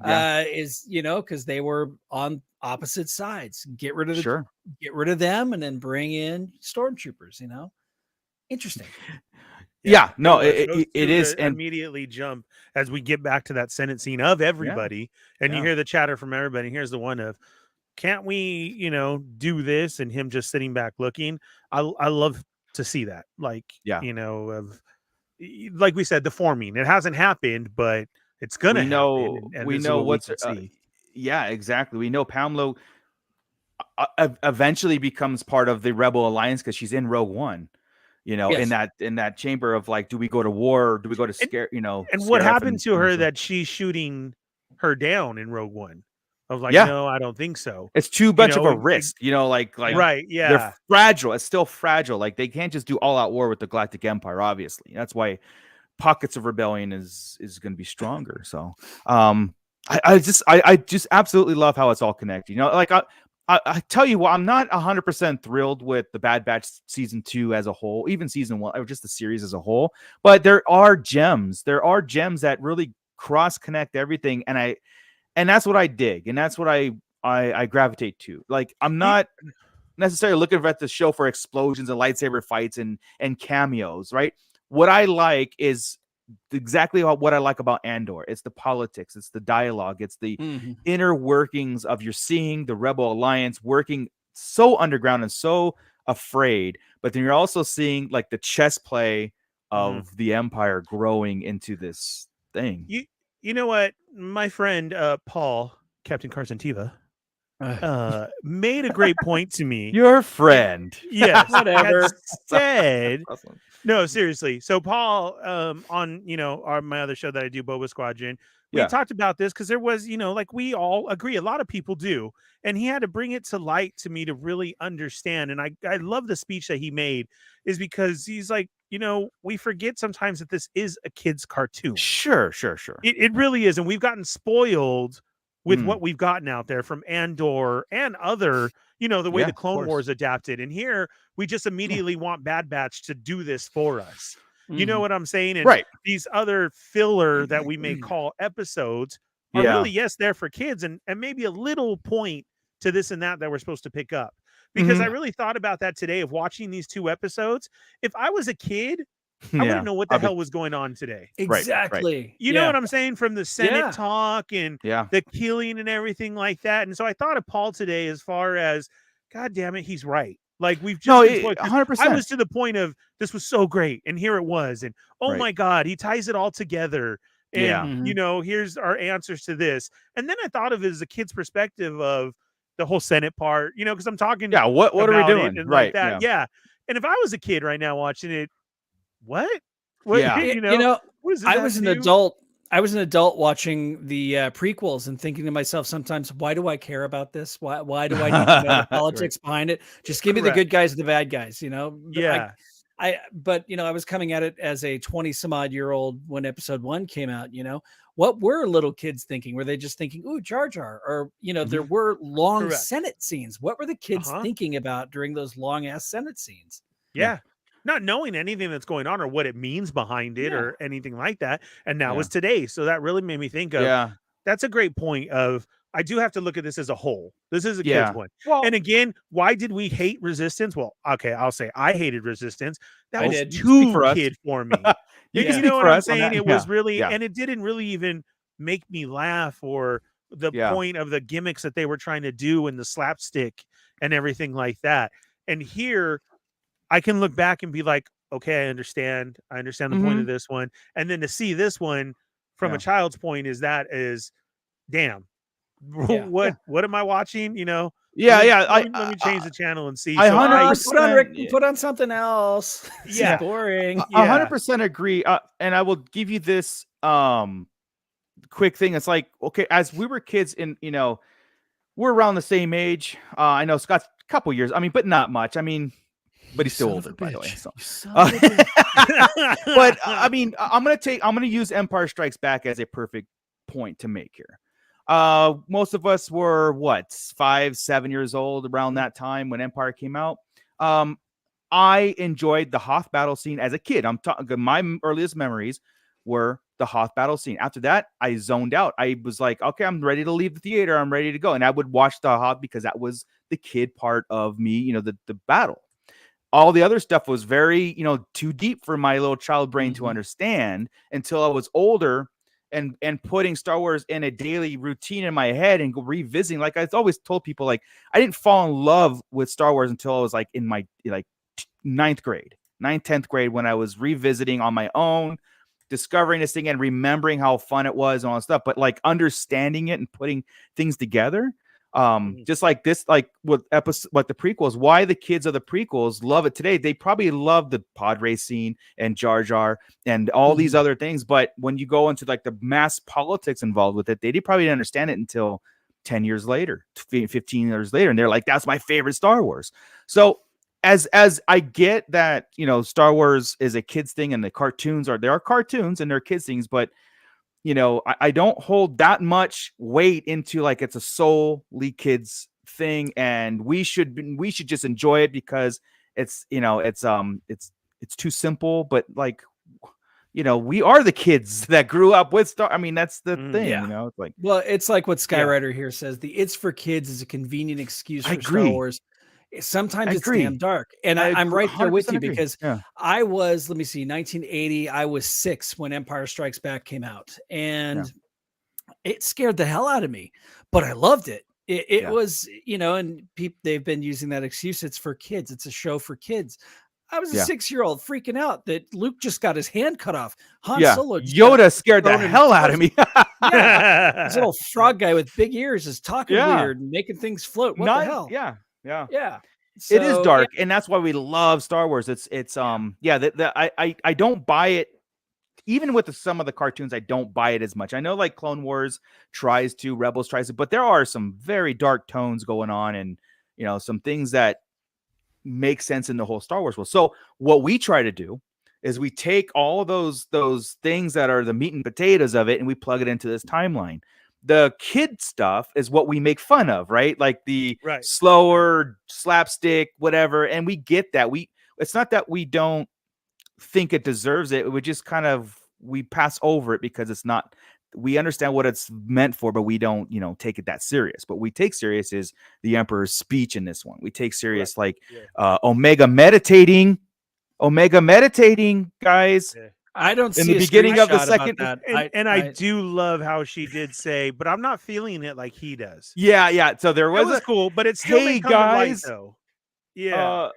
Because they were on opposite sides. Get rid of them and then bring in stormtroopers. Interesting. It is. And immediately jump as we get back to that Senate scene of everybody, and you hear the chatter from everybody. Here's the one of, can't we, do this? And him just sitting back looking. I love to see that. Like, like we said, the forming. It hasn't happened, but it's gonna happen. And we know what's exactly. We know Pamela eventually becomes part of the Rebel Alliance because she's in Rogue One. In that chamber of like, do we go to war? Or do we go to scare? And what happened to her that she's shooting her down in Rogue One? Of like, no, I don't think so. It's too much of a risk, right? Yeah, they're fragile. It's still fragile. Like they can't just do all out war with the Galactic Empire. Obviously, that's why pockets of rebellion is going to be stronger. So, I just absolutely love how it's all connected. I tell you what, I'm not 100% thrilled with the Bad Batch season 2 as a whole, even season 1, or just the series as a whole. But there are gems. There are gems that really cross connect everything, and that's what I dig, and that's what I gravitate to. Like, I'm not necessarily looking at the show for explosions and lightsaber fights and cameos, right? What I like is exactly what I like about Andor. It's the politics, it's the dialogue, it's the inner workings of you're seeing the Rebel Alliance working so underground and so afraid, but then you're also seeing like the chess play of the Empire growing into this thing. You know what? My friend Paul, Captain Carson Tiva, made a great point to me. Your friend. Yes. Whatever. Said, no, seriously. So Paul, on my other show that I do, Boba Squadron, we talked about this because there was, like we all agree, a lot of people do, and he had to bring it to light to me to really understand. And I love the speech that he made, is because he's like, we forget sometimes that this is a kid's cartoon. Sure. It really is, and we've gotten spoiled with what we've gotten out there from Andor and other, the way the Clone Wars adapted. And here we just immediately want Bad Batch to do this for us. You know what I'm saying? And these other filler that we may call episodes are really, yes, they're for kids and maybe a little point to this and that we're supposed to pick up. Because I really thought about that today of watching these 2 episodes. If I was a kid I wouldn't know what the hell was going on today. Exactly. Right. You know what I'm saying? From the Senate talk and the killing and everything like that. And so I thought of Paul today as far as, God damn it, he's right. Like we've just 100%. I was to the point of this was so great, and here it was, and oh my God, he ties it all together. And you know, here's our answers to this. And then I thought of it as a kid's perspective of the whole Senate part, you know, because I'm talking what are we doing? And like that. Yeah. And if I was a kid right now watching it, what you know, I was an adult. I was an adult watching the prequels and thinking to myself sometimes, why do I care about this? Why do I need to know the politics behind it? Just give me the good guys and the bad guys, you know? Yeah. But you know, I was coming at it as a 20 some odd year old when episode 1 came out, you know, what were little kids thinking? Were they just thinking, ooh, Jar Jar? Or, you know, there were long Senate scenes. What were the kids thinking about during those long ass Senate scenes? Yeah. Not knowing anything that's going on or what it means behind it or anything like that. And now is today. So that really made me think of, that's a great point of, I do have to look at this as a whole. This is a kid's one. Well, and again, why did we hate Resistance? Well, okay, I'll say I hated Resistance. That was too kid for me. You know what I'm saying? It was really, and it didn't really even make me laugh or the point of the gimmicks that they were trying to do and the slapstick and everything like that. And here, I can look back and be like, okay, I understand the point of this one. And then to see this one from a child's point is damn, what am I watching? You know? Let me change the channel and see. Put on something else. It's boring. 100% agree. And I will give you this quick thing. It's like, okay, as we were kids and, you know, we're around the same age. I know Scott's a couple years. I mean, but not much. I mean, but he's still older, by the way. So. But I mean, I'm gonna use Empire Strikes Back as a perfect point to make here. Most of us were 5-7 years old around that time when Empire came out. I enjoyed the Hoth battle scene as a kid. I'm talking my earliest memories were the Hoth battle scene. After that, I zoned out. I was like, okay, I'm ready to leave the theater. I'm ready to go. And I would watch the Hoth because that was the kid part of me, you know, the battle. All the other stuff was very, you know, too deep for my little child brain to understand until I was older and putting Star Wars in a daily routine in my head and revisiting. Like I always told people, like, I didn't fall in love with Star Wars until I was like in my 10th grade, when I was revisiting on my own, discovering this thing and remembering how fun it was and all that stuff, but like understanding it and putting things together. Just like this, like with the prequels, why the kids of the prequels love it today. They probably love the pod race scene and Jar Jar and all these other things. But when you go into like the mass politics involved with it, they probably didn't understand it until 10 years later, 15 years later. And they're like, that's my favorite Star Wars. So as I get that, you know, Star Wars is a kids thing and the cartoons there are cartoons and they're kids things, but you know, I don't hold that much weight into like it's a solely kids thing, and we should just enjoy it because it's, you know, it's too simple. But like, you know, we are the kids that grew up with Star. I mean, that's the thing. You know, it's like, well, it's like what Skyrider here says: the "it's for kids" is a convenient excuse for Star Wars. Sometimes it's damn dark. And I'm right there with you because I was, let me see, 1980, I was 6 when Empire Strikes Back came out. And it scared the hell out of me, but I loved it. It was, you know, and they've been using that excuse. It's for kids. It's a show for kids. I was a 6-year-old freaking out that Luke just got his hand cut off. Han Solo Yoda scared the hell out of me. This little frog guy with big ears is talking weird and making things float. What the hell? Yeah. So, it is dark, and that's why we love Star Wars. I don't buy it. Even with some of the cartoons, I don't buy it as much. I know like Clone Wars tries to, Rebels tries to, but there are some very dark tones going on, and you know, some things that make sense in the whole Star Wars world. So what we try to do is we take all of those things that are the meat and potatoes of it, and we plug it into this timeline. The kid stuff is what we make fun of, right? Like the slower slapstick, whatever. And we get that. It's not that we don't think it deserves it. We just we pass over it because it's not, we understand what it's meant for, but we don't, you know, take it that serious. But we take serious is the Emperor's speech in this one. We take serious Omega meditating Omega meditating, guys. Yeah. I don't see in the a beginning of the screenshot about second. that. I do love how she did say, but I'm not feeling it like he does. Yeah. So there That was was cool, but it still hey may come to light guys, though. Yeah.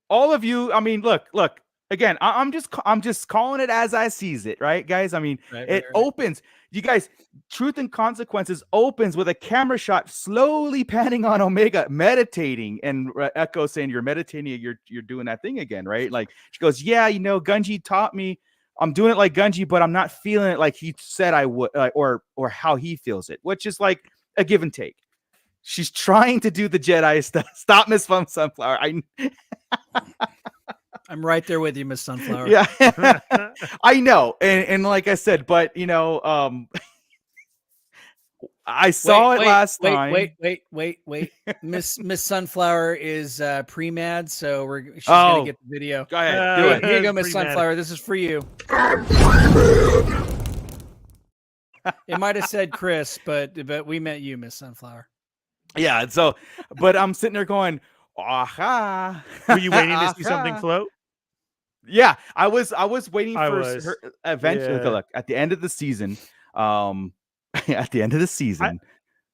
all of you. I mean, look. Again, I'm just calling it as I sees it, right, guys? I mean, it opens. You guys, Truth and Consequences opens with a camera shot slowly panning on Omega meditating, and Echo saying, "You're meditating. You're doing that thing again, right?" Like she goes, "Yeah, Gunji taught me. I'm doing it like Gunji, but I'm not feeling it like he said I would, or how he feels it, which is like a give and take." She's trying to do the Jedi stuff. Stop, Miss Sunflower. I'm right there with you, Miss Sunflower. Yeah, I know, and like I said, but I saw it last time. Wait. Miss Sunflower is pre-mad, so she's gonna get the video. Go ahead, do it. Here you go, Miss Sunflower. This is for you. It might have said Chris, but we meant you, Miss Sunflower. Yeah. So, but I'm sitting there going, aha. Were you waiting to see something float? Yeah, I was waiting for her eventually. Yeah. Look, at the end of the season,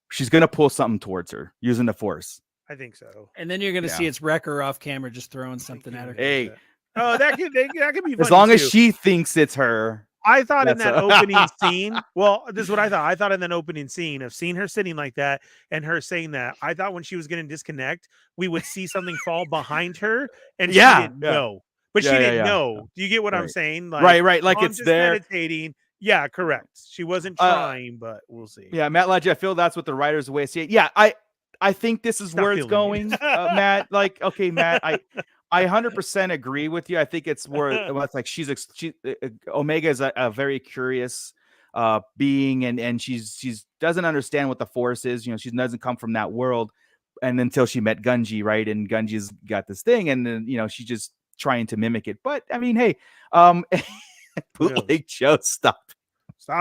she's gonna pull something towards her using the Force. I think so. And then you're gonna see it's Wrecker off camera just throwing something at her. Hey, that could be funny as long as she thinks it's her. I thought in that opening scene, well, this is what I thought. I thought in that opening scene of seeing her sitting like that and her saying that, I thought when she was going to disconnect, we would see something fall behind her, and she didn't know. But she didn't know. Do you get what I'm saying? Like, right. Like it's there. Meditating. Yeah, correct. She wasn't trying, but we'll see. Yeah, Matt Lodge, I feel that's what the writers way see it. Yeah, I think this is where it's going, Matt. Like, okay, Matt, I 100% agree with you. I think it's where it's like Omega is a very curious being, and she's doesn't understand what the Force is. She doesn't come from that world, and until she met Gunji, right? And Gunji's got this thing, and then she's just trying to mimic it. But I mean, hey, Bootleg Joe, stop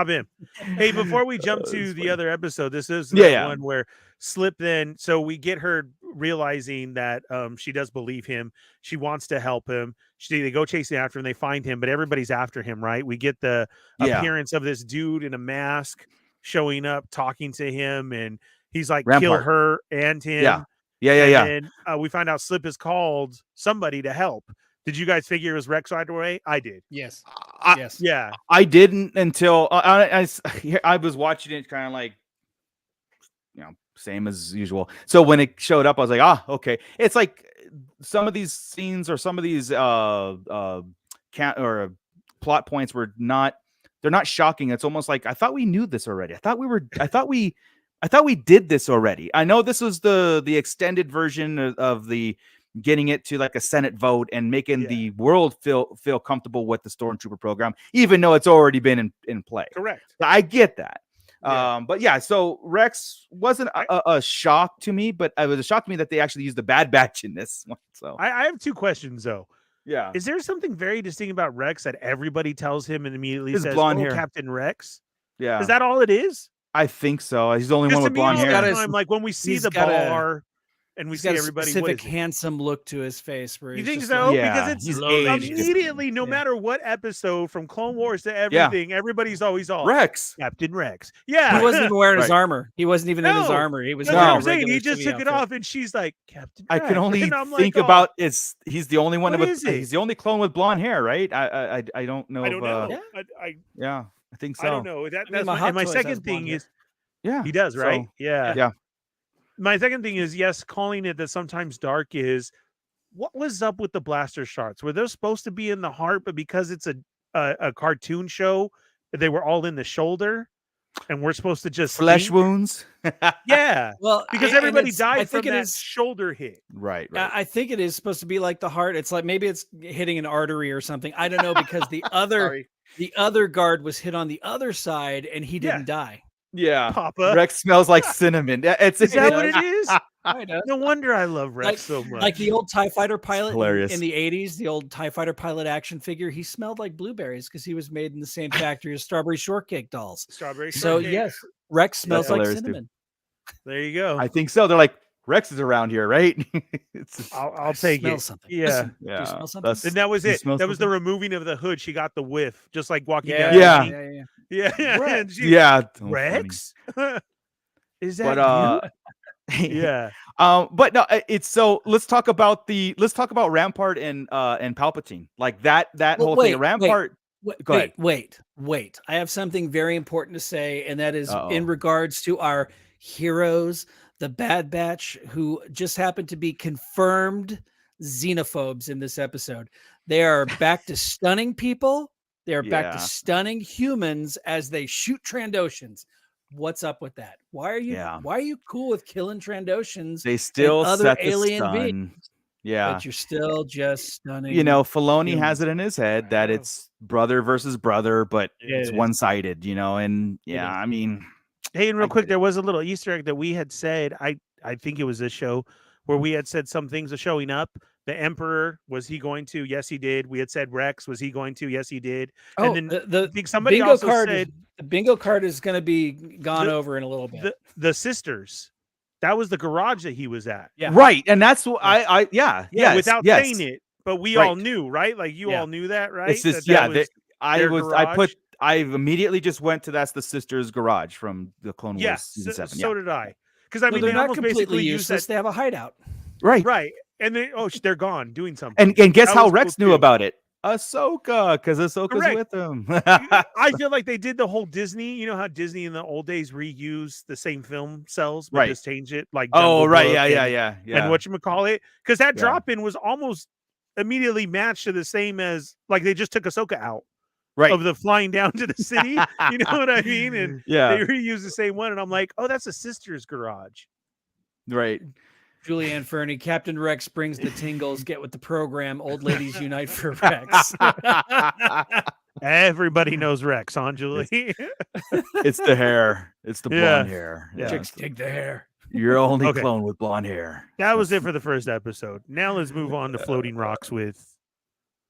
him. Hey, before we jump to the other episode, this is the one where Slip then, so we get her realizing that she does believe him. She wants to help him. They go chasing after him. They find him, but everybody's after him, right? We get the appearance of this dude in a mask showing up, talking to him, and he's like, kill her and him. Yeah. And we find out Slip has called somebody to help. Did you guys figure it was Rex right away? I did. Yes. Yes. Yeah. I didn't until I was watching it kind of like, same as usual. So when it showed up, I was like, okay. It's like some of these scenes or some of these plot points they're not shocking. It's almost like I thought we knew this already. I thought we did this already. I know this was the extended version of the getting it to like a Senate vote and making the world feel comfortable with the Stormtrooper program, even though it's already been in play. Correct. I get that. But yeah, so Rex wasn't a shock to me, but it was a shock to me that they actually used the Bad Batch in this one. So I have two questions though. Yeah. Is there something very distinct about Rex that everybody tells him and immediately says, blonde hair. Captain Rex? Yeah. Is that all it is? I think so. He's the only one with blonde hair. Like when we see the bar and we see everybody, a specific handsome look to his face. Where you think so? Yeah, because it's immediately, no matter what episode from Clone Wars to everything, everybody's always all Rex, Captain Rex. Yeah, he wasn't even wearing his armor. He wasn't even in his armor. He was. I'm saying he just took it off, and she's like, Captain Rex. I can only think about he's the only one he's the only clone with blonde hair, right? I don't know. I don't know. I think so. I don't know. That's my second thing is, he does, right? So, yeah. My second thing is, yes, calling it that sometimes dark is, what was up with the blaster shots? Were those supposed to be in the heart, but because it's a cartoon show, they were all in the shoulder, and we're supposed to just flesh wounds? Yeah. Well, because everybody died from that shoulder hit. Right. I think it is supposed to be like the heart. It's like maybe it's hitting an artery or something. I don't know, because the other guard was hit on the other side, and he didn't die. Yeah, Papa. Rex smells like cinnamon. Is that what it is? No wonder I love Rex so much. Like the old TIE fighter pilot in the 80s, the old TIE fighter pilot action figure, he smelled like blueberries because he was made in the same factory as Strawberry Shortcake dolls. So yes, Rex smells like cinnamon. There you go. I think so. They're like, Rex is around here, right? I'll take smell it. something. Yeah. Listen, Yeah. do you smell something? And that was You it. smell That was the something? removing of the hood. She got the whiff, just like walking Yeah, down. Yeah. yeah. Yeah. Rex. And she, Yeah. So funny. Rex? Is that But you? Yeah. but no, it's so let's talk about Rampart and Palpatine. Like that Well, whole thing. Rampart. Go ahead. Wait. I have something very important to say, and that is in Uh-oh. regards to our heroes, the Bad Batch, who just happened to be confirmed xenophobes in this episode. They are back to stunning people. They are back to Yeah. stunning humans as they shoot Trandoshans. What's up with that? Why are you cool with killing Trandoshans They and still other set the alien beings, stun. Yeah. but you're still just stunning? You know, Filoni humans? has it in his head that Wow. it's brother versus brother, but Yeah, it's it is. one-sided, you know, and yeah, is. I mean, Hey, and real I quick, get it. there was a little Easter egg that we had said. I think it was this show where we had said some things are showing up. The Emperor, was he going to? Yes, he did. We had said Rex, was he going to? Yes, he did. Oh, And then the I think somebody bingo also card. said The bingo card is going to be gone over in a little bit. the sisters. That was the garage that he was at. Yeah. Right, and that's what yes, without yes. saying it, but we Right. all knew, right? Like you all knew that, right? It's just that was their garage. I immediately just went to that's the sisters' garage from the Clone Wars Yeah, season 7. so did I. Because I mean, they're they not almost completely basically used useless. that, They have a hideout. Right. right? And they they're gone doing something. And guess That how was Rex cool knew too. about it? Ahsoka, because Ahsoka's Correct. with him. I feel like they did the whole Disney. You know how Disney in the old days reused the same film cells, but Right. just change it like Oh, Jungle right, Book yeah. and whatchamacallit. Because that Yeah. drop in was almost immediately matched to the same as like they just took Ahsoka out Right. of the flying down to the city. You know what I mean? And Yeah. they reused the same one, and I'm like, oh, that's a sister's garage. Right. Julianne Fernie, Captain Rex brings the tingles. Get with the program. Old ladies unite for Rex. Everybody knows Rex, huh, Julie? It's the hair. It's the blonde Yeah. hair. Yeah. Chicks dig the hair. You're only Okay. clone with blonde hair. That was it for the first episode. Now let's move on to floating rocks with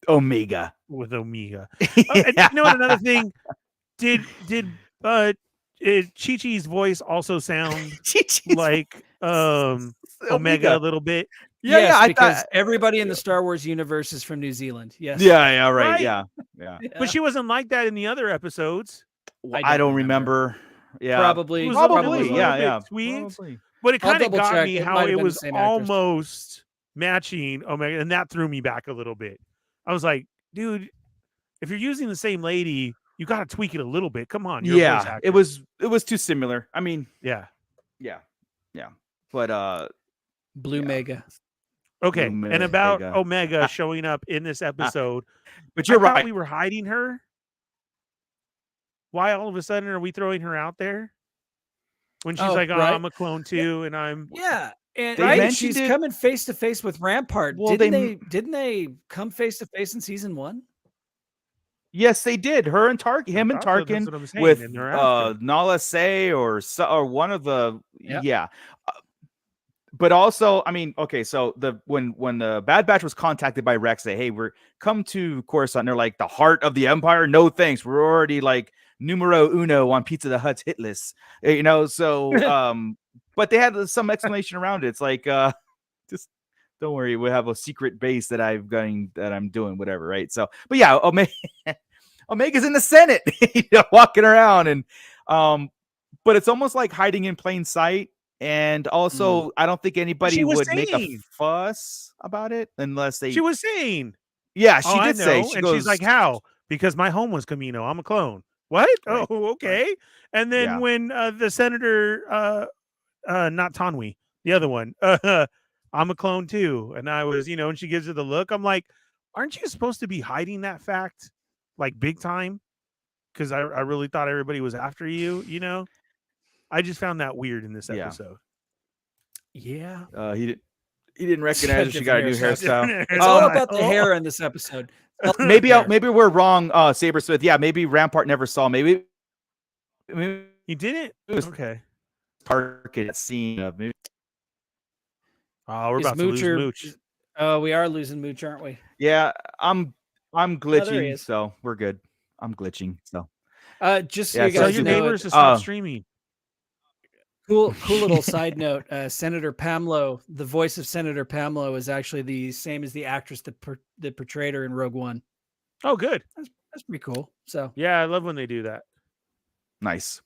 Omega. Omega. And you know what? Another thing, did Chi-Chi's voice also sound like Omega a little bit? Yes, because everybody in the Star Wars universe is from New Zealand. Yes. Yeah, right. Right? Yeah. But she wasn't like that in the other episodes. I don't remember. Yeah. Probably. It was Probably. a Yeah, bit yeah. sweet. Probably. But it I'll kind of double got check. me It how might have it been the was same actress. almost matching Omega, and that threw me back a little bit. I was like, dude, if you're using the same lady, you got to tweak it a little bit. Come on, you're a voice Yeah. actor. It was too similar. I mean, yeah. But Blue Yeah. Mega. Okay, Blue and about Mega. Omega showing up in this episode, but you're I thought right. we were hiding her. Why all of a sudden are we throwing her out there? When she's Oh, like, oh, right. I'm a clone too, and I'm Yeah. And They right? mentioned She's it- coming face to face with Rampart. Well, didn't they come face to face in season 1? Yes, they did. Him and thought so, that's Tarkin what I'm saying, with and they're after. Nala Se or one of the Yep. yeah. But also, I mean, okay, so when the Bad Batch was contacted by Rex, say, hey, we're come to Coruscant. They're like the heart of the Empire. No thanks. We're already like numero uno on Pizza the Hut's hit list. You know, so but they had some explanation around it. It's like just don't worry, we have a secret base that I'm doing, whatever, right? So, but yeah, Omega's in the Senate, you know, walking around, and but it's almost like hiding in plain sight. And also, I don't think anybody would make a fuss about it unless they. She was saying, yeah, she I did say, know. She's like, how? Because my home was Camino. I'm a clone. What? Right. Oh, okay. Right. And then Yeah. when the senator, not Tanwi, the other one, I'm a clone too. And I was, and she gives her the look. I'm like, aren't you supposed to be hiding that fact like big time? Because I really thought everybody was after you, I just found that weird in this episode. Yeah. He didn't recognize her. She got a new hairstyle. It's all about the hair in this episode. Maybe we're wrong, Sabersmith. Yeah, maybe Rampart never saw. Maybe he didn't. It was okay. Target scene of maybe. Oh, we're about to lose Mooch. Oh, we are losing Mooch, aren't we? Yeah, I'm glitching, there he is. so we're good. I'm glitching, so. Just Yeah, so you Tell guys your know, neighbors to stop streaming. Cool little side note. Senator Pamlo, the voice of Senator Pamlo, is actually the same as the actress that portrayed her in Rogue One. Oh, good. That's pretty cool. So Yeah, I love when they do that. Nice.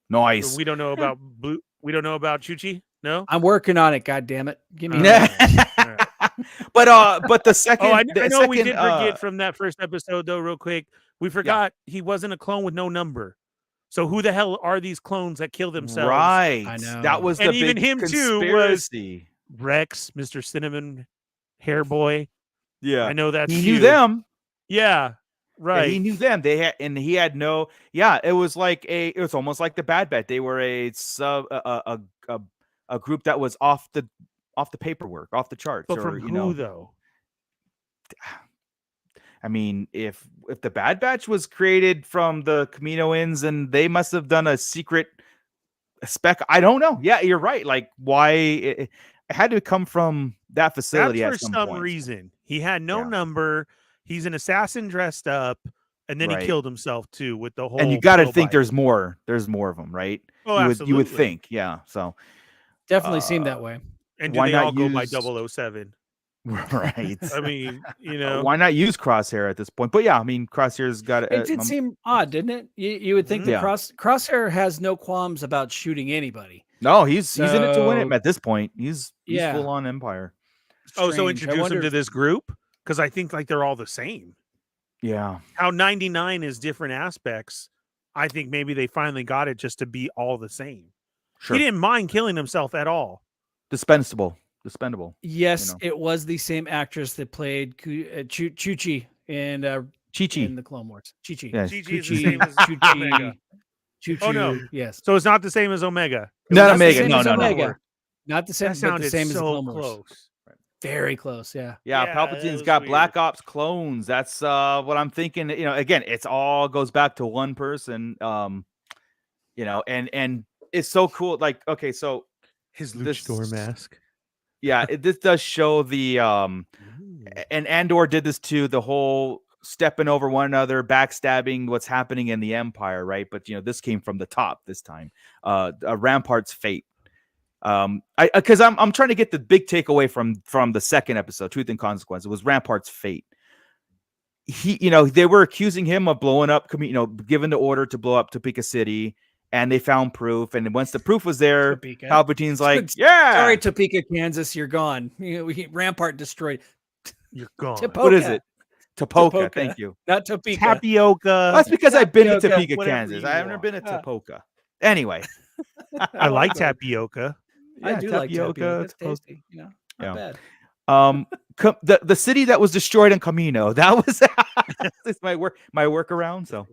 We don't know about Blue. We don't know about Chuchi. No, I'm working on it. God damn it! Give me. But the second. I know second, we did forget from that first episode though. Real quick, we forgot he wasn't a clone with no number. So who the hell are these clones that kill themselves? Right. I know. That was and the even big him conspiracy. too was Rex, Mr. Cinnamon Hair Boy. Yeah, I know that's he knew them. Yeah, right. Yeah, he knew them. He had no. Yeah, it was almost like the Bad Batch. They were a group that was off the paperwork, off the charts. But from who though? I mean, if the Bad Batch was created from the Kaminoans, and they must have done a secret spec. I don't know. Yeah, you're right. Like, why it had to come from that facility. That's at some point. reason. He had no number. He's an assassin dressed up, and then he killed himself too with the whole. And you got to think there's more. There's more of them, right? Oh, absolutely. You would think, yeah. So definitely seemed that way. And do they all go by 007? Right. I mean, why not use Crosshair at this point? But yeah, I mean, Crosshair's got it. Did seem odd, didn't it? You would think that Crosshair has no qualms about shooting anybody. No, he's in it to win it at this point. He's full on Empire. Strange. So introduce him to this group, because I think like they're all the same. Yeah. How 99 is different aspects. I think maybe they finally got it just to be all the same. Sure. He didn't mind killing himself at all. Dispensable. Yes, it was the same actress that played Chuchi in Chi-Chi in the Clone Wars. Chi-Chi. Yes. Chi-Chi is the same as Omega. Chuchi. Oh no, yes. So it's not the same as Omega. Not Omega. No. Not the same. That sounded but the same as the so Clone Wars. close. Very close. Yeah. Yeah. Palpatine's got weird. Black Ops clones. That's what I'm thinking. Again, it's all goes back to one person. And it's so cool. Like, okay, so his luchador mask. Yeah, this does show the and Andor did this too, the whole stepping over one another, backstabbing what's happening in the Empire, right? But this came from the top this time. Rampart's fate. Because I'm trying to get the big takeaway from the second episode, Truth and Consequence. It was Rampart's fate. They were accusing him of blowing up, given the order to blow up Topeka City. And they found proof, and once the proof was there, Topeka. Palpatine's like, "Yeah, sorry, Topeka, Kansas, you're gone. Rampart destroyed. You're gone. Topoka. What is it? Topoka. Thank you. Not Topeka. Tapioca. That's because I've been to Topeka, Kansas. I've never been to Topoka. Anyway, I like tapioca. I do like tapioca. It's tasty. Not bad. The city that was destroyed in Camino, that was my workaround. So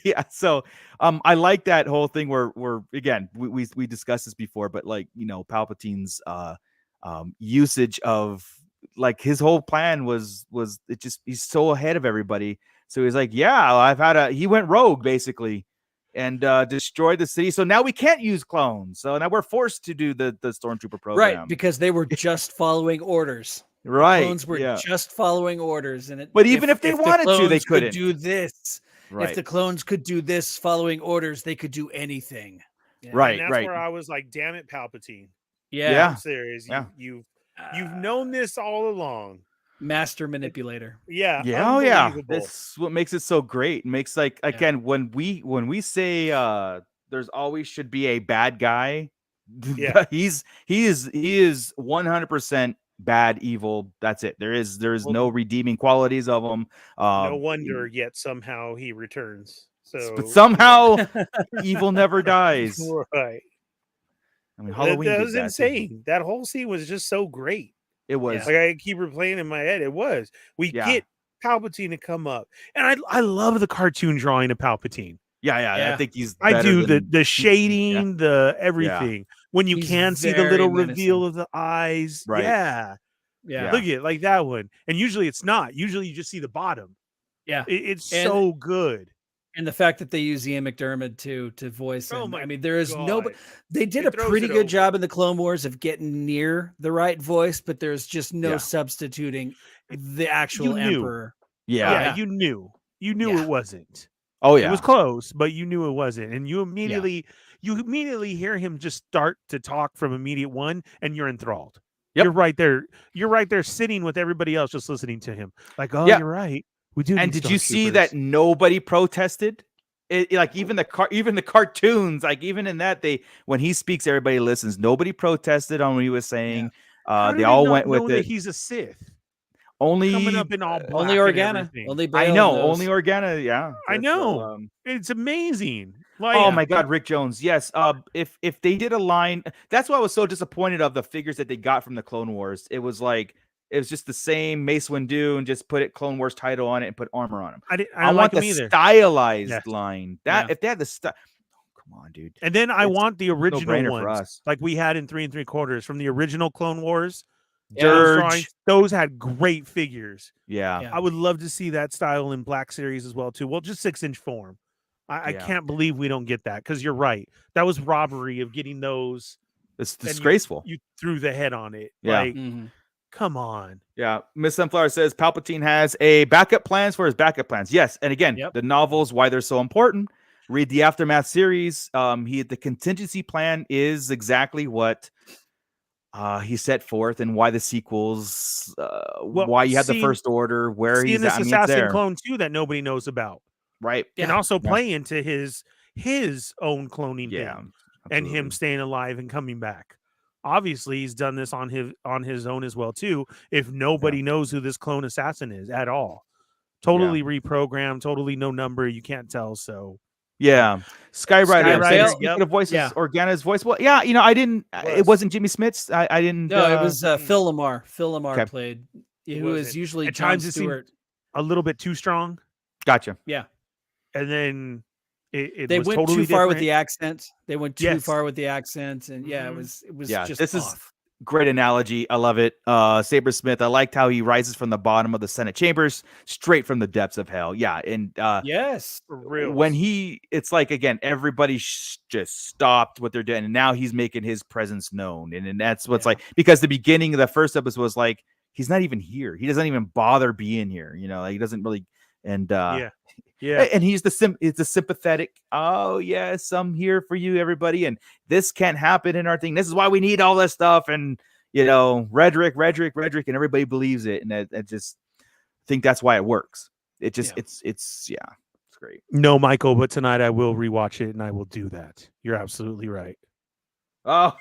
yeah, so I like that whole thing where again we discussed this before, but like Palpatine's usage of like his whole plan was it just he's so ahead of everybody. So he's like, yeah, he went rogue basically and destroyed the city. So now we can't use clones. So now we're forced to do the Stormtrooper program. Right, because they were just following orders. Right. The clones were just following orders. But even if they wanted to, they couldn't. Do this. Right. If the clones could do this following orders, they could do anything. Yeah. Right, and that's where I was like, damn it, Palpatine. Yeah. I'm serious. You've known this all along. Master manipulator. Yeah. Oh yeah. That's what makes it so great. It makes again when we say there's always should be a bad guy. Yeah. he is 100% bad, evil. That's it. There is no redeeming qualities of him. No wonder yet somehow he returns. But somehow evil never dies. Right. I mean, Halloween. That was insane. That whole scene was just so great. It was like I keep replaying in my head. It was. We get Palpatine to come up, and I love the cartoon drawing of Palpatine. Yeah. I think he's. I do the shading, the everything. When you can see the little reveal of the eyes. Right. Yeah. Look at it like that one. And usually it's not. Usually you just see the bottom. Yeah. It's so good. And the fact that they use Ian McDermott to voice him. I mean, there is nobody. They did a pretty good job in the Clone Wars of getting near the right voice, but there's just no substituting the actual Emperor. Yeah, you knew. You knew it wasn't. Oh yeah, it was close, but you knew it wasn't, and you immediately you immediately hear him just start to talk from immediate one, and you're enthralled. Yep. You're right there. You're right there, sitting with everybody else, just listening to him. Like, oh, Yeah. you're right. We do. And did you see that nobody protested? Like even the cartoons, like even in that when he speaks, everybody listens. Nobody protested on what he was saying. They all went with it. He's a Sith. Only coming up in all black. Only Organa. Only Bail I know. knows. Only Organa. Yeah, I know. It's amazing. Like, oh my God, Rick Jones. Yes. If they did a line, that's why I was so disappointed of the figures that they got from the Clone Wars. It was just the same Mace Windu and just put Clone Wars title on it and put armor on him. I want the stylized line. If they had the style. Come on, dude. And then I want the original ones, like we had in 3 3/4 from the original Clone Wars. Those had great figures. Yeah. I would love to see that style in Black Series as well too. Well, just 6-inch form. I can't believe we don't get that, because you're right. That was robbery of getting those. It's disgraceful. You threw the head on it. Yeah. Like, come on. Yeah. Miss Sunflower says Palpatine has a backup plans for his backup plans. Yes. And again, the novels, why they're so important. Read the Aftermath series. The contingency plan is exactly what he set forth, and why the sequels, why you have the First Order, where he's this assassin clone too that nobody knows about, right? And also play into his own cloning thing, and him staying alive and coming back. Obviously, he's done this on his own as well too. If nobody knows who this clone assassin is at all, totally reprogrammed, totally no number, you can't tell. So. Yeah, Skyrider. Speaking of voices, Organa's voice. Well, yeah, I didn't. It wasn't Jimmy Smits. I didn't. No, it was Phil Lamar. Phil Lamar played, who is usually at Jon times Stewart. It seemed a little bit too strong. Gotcha. Yeah, and then they went totally too far with different. the accent. They went too far with the accent, and it was just this off. is great analogy. I love it. Saber Smith. I liked how he rises from the bottom of the Senate chambers, straight from the depths of hell. Yeah, and yes, for real. When it's like, again, everybody just stopped what they're doing, and now he's making his presence known, and that's what's like, because the beginning of the first episode was like, he's not even here. He doesn't even bother being here. Like, he doesn't really. And and he's it's a sympathetic. Oh yes, I'm here for you, everybody, and this can't happen in our thing. This is why we need all this stuff, and rhetoric, and everybody believes it, and I just think that's why it works. It just it's great. No, Michael, but tonight I will rewatch it, and I will do that. You're absolutely right. Oh,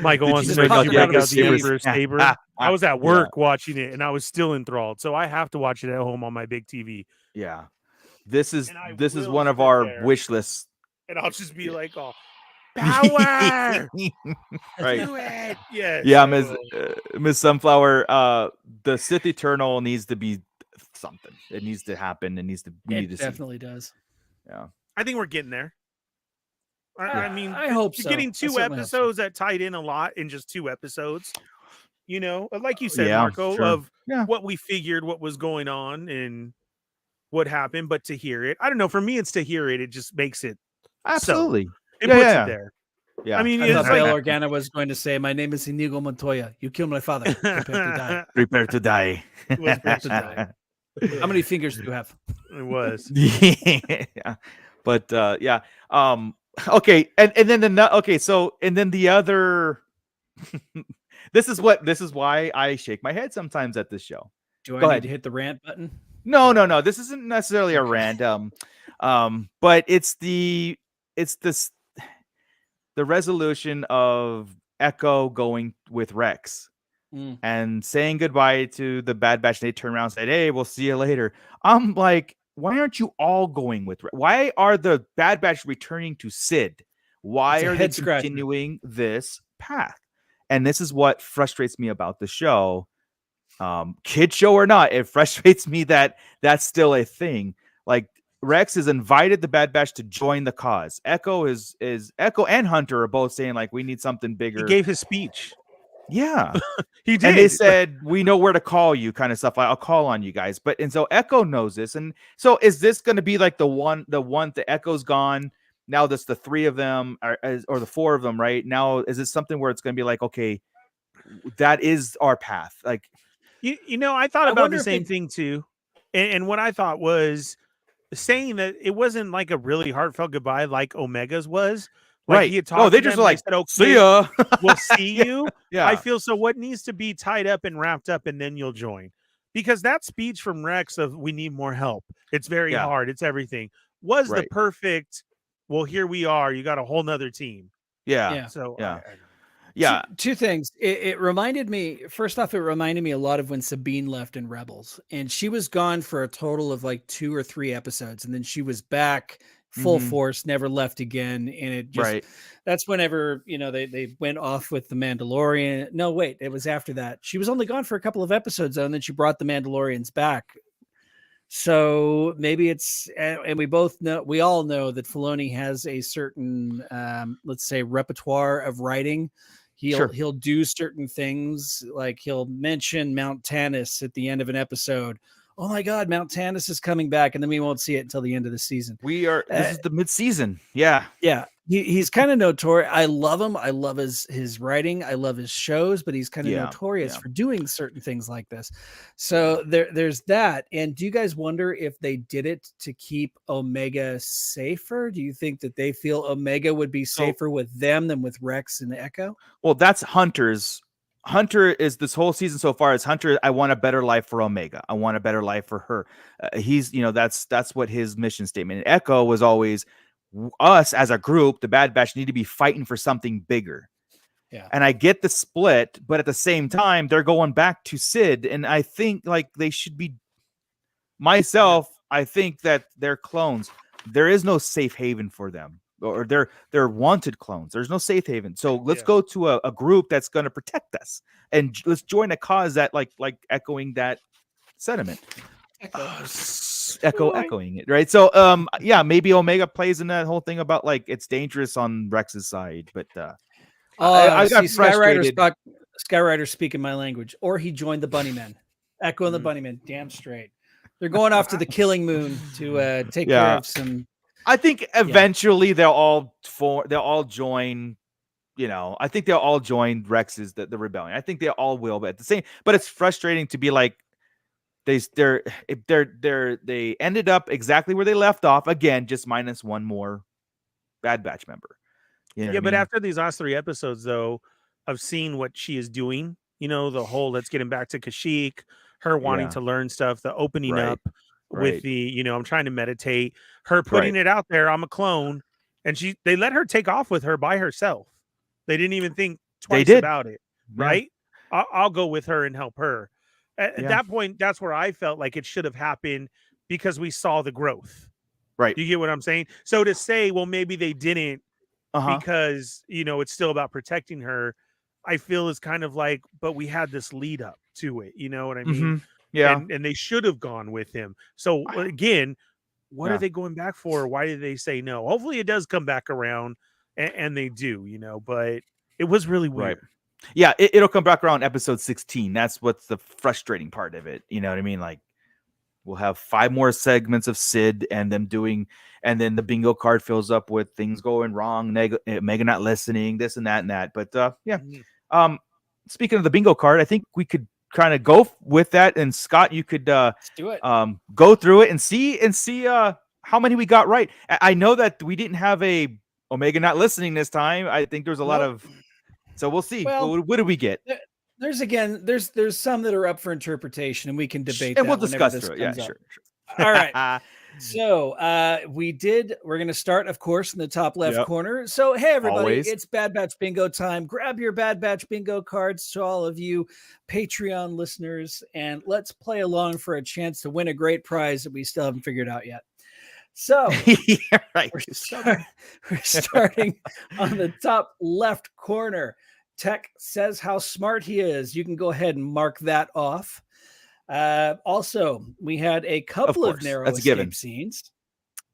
Michael wants to know, did you break out the Emperor's Saber? I was at work watching it, and I was still enthralled, so I have to watch it at home on my big TV. Yeah, this is one of our wish lists, and I'll just be like, "Oh, power!" Right? Do it. Yes. Yeah, Miss Sunflower. The Sith Eternal needs to be something. It needs to happen. It definitely does. Yeah, I think we're getting there. I mean, I hope you're getting 2 episodes that tied in a lot in just 2 episodes. Like you said, Marco, of what we figured, what was going on, and what happened. But to hear it, I don't know. For me, it's to hear it. It just makes it absolutely. It puts it there. Yeah. I mean, I thought Bail Organa was going to say, "My name is Inigo Montoya. You killed my father. Prepare to die." Prepare to die. How many fingers do you have? It was. Yeah. But okay, and then the other. This is why I shake my head sometimes at this show. Do I need to hit the rant button? No. This isn't necessarily a rant. But it's the resolution of Echo going with Rex and saying goodbye to the Bad Batch. They turn around and say, "Hey, we'll see you later." I'm like, why aren't you all going with Rex? Why are the Bad Batch returning to Sid? Why are they continuing this path? And this is what frustrates me about the show. Kid show or not, it frustrates me that that's still a thing. Like, Rex has invited the Bad Batch to join the cause. Echo Echo and Hunter are both saying, like, we need something bigger. He gave his speech. Yeah, he did. And they said, we know where to call you, kind of stuff. I'll call on you guys. And so Echo knows this. And so is this going to be like the Echo's gone? Now that's the 3 of them or the 4 of them, right? Now, is it something where it's going to be like, okay, that is our path? Like, I thought about the same thing too. And what I thought was, saying that it wasn't like a really heartfelt goodbye like Omega's was. Like Right. he had talked they to just them, were like, they said, okay, see ya. we'll see you. Yeah. I feel so what needs to be tied up and wrapped up and then you'll join. Because that speech from Rex of we need more help. It's very Yeah. hard. It's everything. Was the Right. perfect, well, here we are. You got a whole nother team. Yeah. So yeah. Yeah. Two things. It reminded me, first off, it reminded me a lot of when Sabine left in Rebels, and she was gone for a total of like 2 or 3 episodes, and then she was back full force, never left again. And it just, that's whenever, you know, they went off with the Mandalorian. No, wait, it was after that. She was only gone for a couple of episodes though, and then she brought the Mandalorians back. So maybe it's, and we all know that Filoni has a certain, let's say, repertoire of writing. He'll do certain things, like he'll mention Mount Tannis at the end of an episode. Oh my God, Mount Tannis is coming back, and then we won't see it until the end of the season. This is the mid-season. Yeah. Yeah. He's kind of notorious. I love him. I love his writing. I love his shows, but he's kind of notorious for doing certain things like this. So there's that. And do you guys wonder if they did it to keep Omega safer? Do you think that they feel Omega would be safer with them than with Rex and Echo? Well, that's Hunter's. Hunter is this whole season so far is Hunter. I want a better life for Omega. I want a better life for her. He's, that's what his mission statement. And Echo was always, us as a group, the Bad Batch need to be fighting for something bigger. Yeah. And I get the split, but at the same time, they're going back to Sid. And I think like they should be I think that they're clones. There is no safe haven for them, or they're wanted clones. There's no safe haven. So let's go to a group that's going to protect us, and let's join a cause that like echoing that sentiment. Echoing it, right? So maybe Omega plays in that whole thing about like it's dangerous on Rex's side, but I got frustrated. Skyrider's speaking my language, or he joined the Bunnymen. Echo and the Bunnymen, damn straight. They're going off to the Killing Moon to take care of some. I think eventually they'll all join. I think they'll all join Rex's the rebellion. I think they all will, but but it's frustrating to be like. They ended up exactly where they left off again, just minus one more Bad Batch member. But after these last 3 episodes, though, of seeing what she is doing, the whole let's get him back to Kashyyyk, her wanting to learn stuff, the opening up with the, I'm trying to meditate, her putting it out there, I'm a clone, and they let her take off with her by herself. They didn't even think twice about it, right? I'll go with her and help her. At that point, that's where I felt like it should have happened because we saw the growth. Right. You get what I'm saying? So to say, well, maybe they didn't because, it's still about protecting her, I feel is kind of like, but we had this lead up to it. You know what I mean? Yeah. And they should have gone with him. So again, what are they going back for? Why did they say no? Hopefully it does come back around and they do, but it was really weird. Right. Yeah, it'll come back around episode 16. That's what's the frustrating part of it. You know what I mean? Like, we'll have 5 more segments of Sid and them and then the bingo card fills up with things going wrong, Mega not listening, this and that and that. But speaking of the bingo card, I think we could kind of go with that. And Scott, you could let's do it. Go through it and see how many we got right. I know that we didn't have a Omega not listening this time. I think there's a lot of. So we'll see. Well, what do we get? There's some that are up for interpretation, and we can debate and that. We'll discuss through it. Yeah, sure. All right. So we're going to start, of course, in the top left corner. So, hey, everybody, it's Bad Batch Bingo time. Grab your Bad Batch Bingo cards to all of you Patreon listeners, and let's play along for a chance to win a great prize that we still haven't figured out yet. So we're starting on the top left corner. Tech says how smart he is. You can go ahead and mark that off. Also, we had a couple of narrow escape scenes.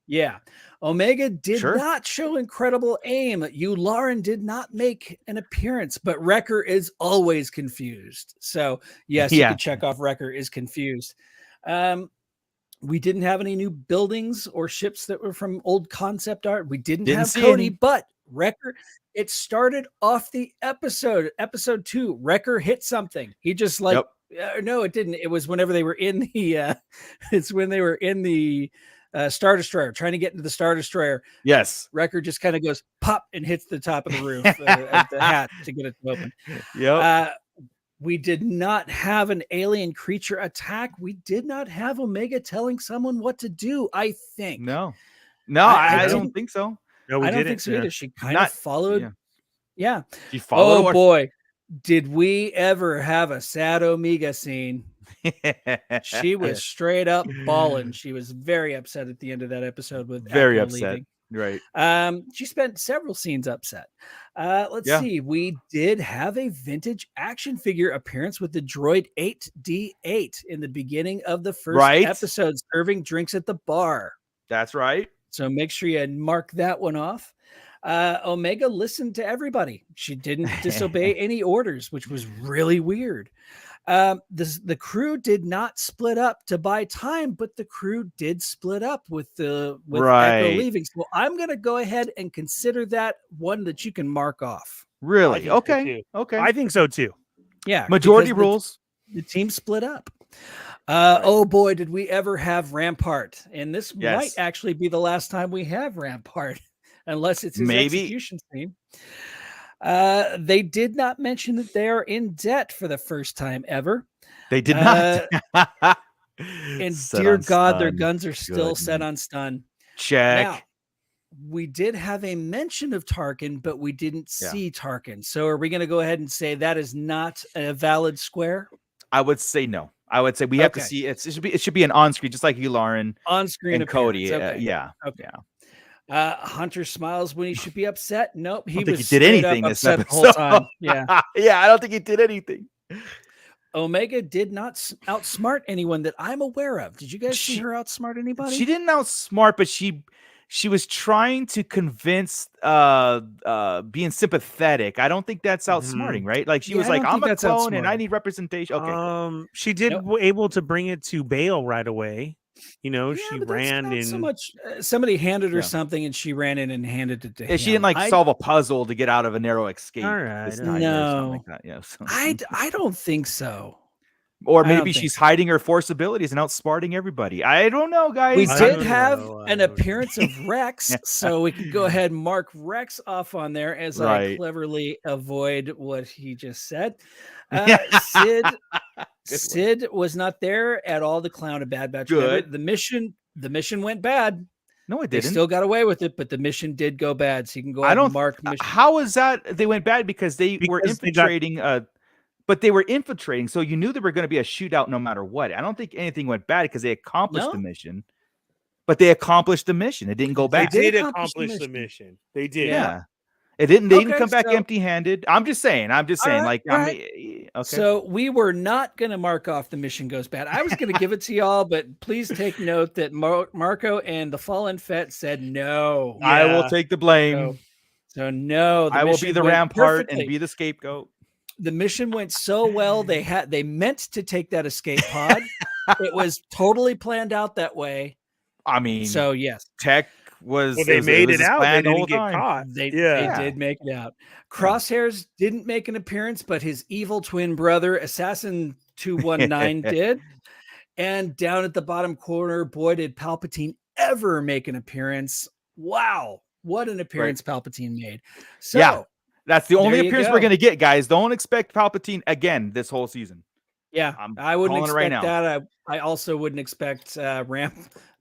Yeah. Omega did not show incredible aim. Yularen did not make an appearance, but Wrecker is always confused. So, yes, you can check off Wrecker is confused. We didn't have any new buildings or ships that were from old concept art. We didn't have Cody, but Wrecker, it started off the episode 2. Wrecker hit something. He just no, it didn't. It was whenever they were in the, it's when they were in the Star Destroyer, trying to get into the Star Destroyer. Yes. Wrecker just kind of goes pop and hits the top of the roof of the hatch to get it to open. Yep. We did not have an alien creature attack. We did not have Omega telling someone what to do, I think. No, I don't think so. No, I don't think so either. She kind of followed. Yeah. She followed. Oh, boy. Did we ever have a sad Omega scene? She was straight up bawling. She was very upset at the end of that episode with very Echo upset. leaving. Right. She spent several scenes upset. Let's see. We did have a vintage action figure appearance with the droid 8D8 in the beginning of the first episode, serving drinks at the bar. That's right. So make sure you mark that one off. Omega listened to everybody. She didn't disobey any orders, which was really weird. The crew did not split up to buy time, but the crew did split up with Echo leaving. So I'm going to go ahead and consider that one that you can mark off. Really? Okay. Okay. I think so too. Yeah. Majority rules. The team split up. Oh boy, did we ever have Rampart. And this might actually be the last time we have Rampart, unless it's his execution scene. They did not mention that they are in debt for the first time ever. They did not. And dear God, their guns are still set on stun. Check. Now, we did have a mention of Tarkin, but we didn't see Tarkin. So are we going to go ahead and say that is not a valid square? I would say no. I would say we have to see it. It should be an on-screen, just like you, Lauren. On-screen and Cody. Yeah. Okay. Hunter smiles when he should be upset. Nope, he did anything this episode. The whole time. Yeah, yeah, I don't think he did anything. Omega did not outsmart anyone that I'm aware of. Did you guys see her outsmart anybody? She didn't outsmart, but she was trying to convince being sympathetic. I don't think that's outsmarting, right? Like she was like, I'm a clone and I need representation. Okay. She did able to bring it to Bale right away. You know, she ran in so much. Somebody handed her something and she ran in and handed it to him. She didn't solve a puzzle to get out of a narrow escape. All right. No, like that. Yeah, so. I don't think so. Or maybe she's hiding her Force abilities and outsmarting everybody. I don't know, guys. We did have an appearance of Rex, so we can go ahead and mark Rex off on there as I cleverly avoid what he just said. Sid was not there at all to clown a Bad Batch. Good. The mission went bad. No, it didn't. They still got away with it, but the mission did go bad. So you can go ahead and mark mission. How is that they went bad? Because they were infiltrating but they were infiltrating, so you knew there were going to be a shootout no matter what. I don't think anything went bad because they accomplished the mission. But they accomplished the mission. It didn't go bad. They did accomplish the mission. They did. Yeah. They didn't come back empty-handed. I'm just saying. Okay. So we were not going to mark off the mission goes bad. I was going to give it to y'all, but please take note that Marco and the Fallen Fett said no. Yeah. I will take the blame. So no. I will be the Rampart and be the scapegoat. The mission went so well. They meant to take that escape pod. It was totally planned out that way. I mean, so yes, Tech was. Well, they made it out. They didn't get caught. They did make it out. Crosshairs didn't make an appearance, but his evil twin brother, Assassin 219, did. And down at the bottom corner, boy, did Palpatine ever make an appearance! Wow, what an appearance Palpatine made! So. Yeah. That's the only appearance we're going to get, guys. Don't expect Palpatine again this whole season. Yeah, I wouldn't expect that. I also wouldn't expect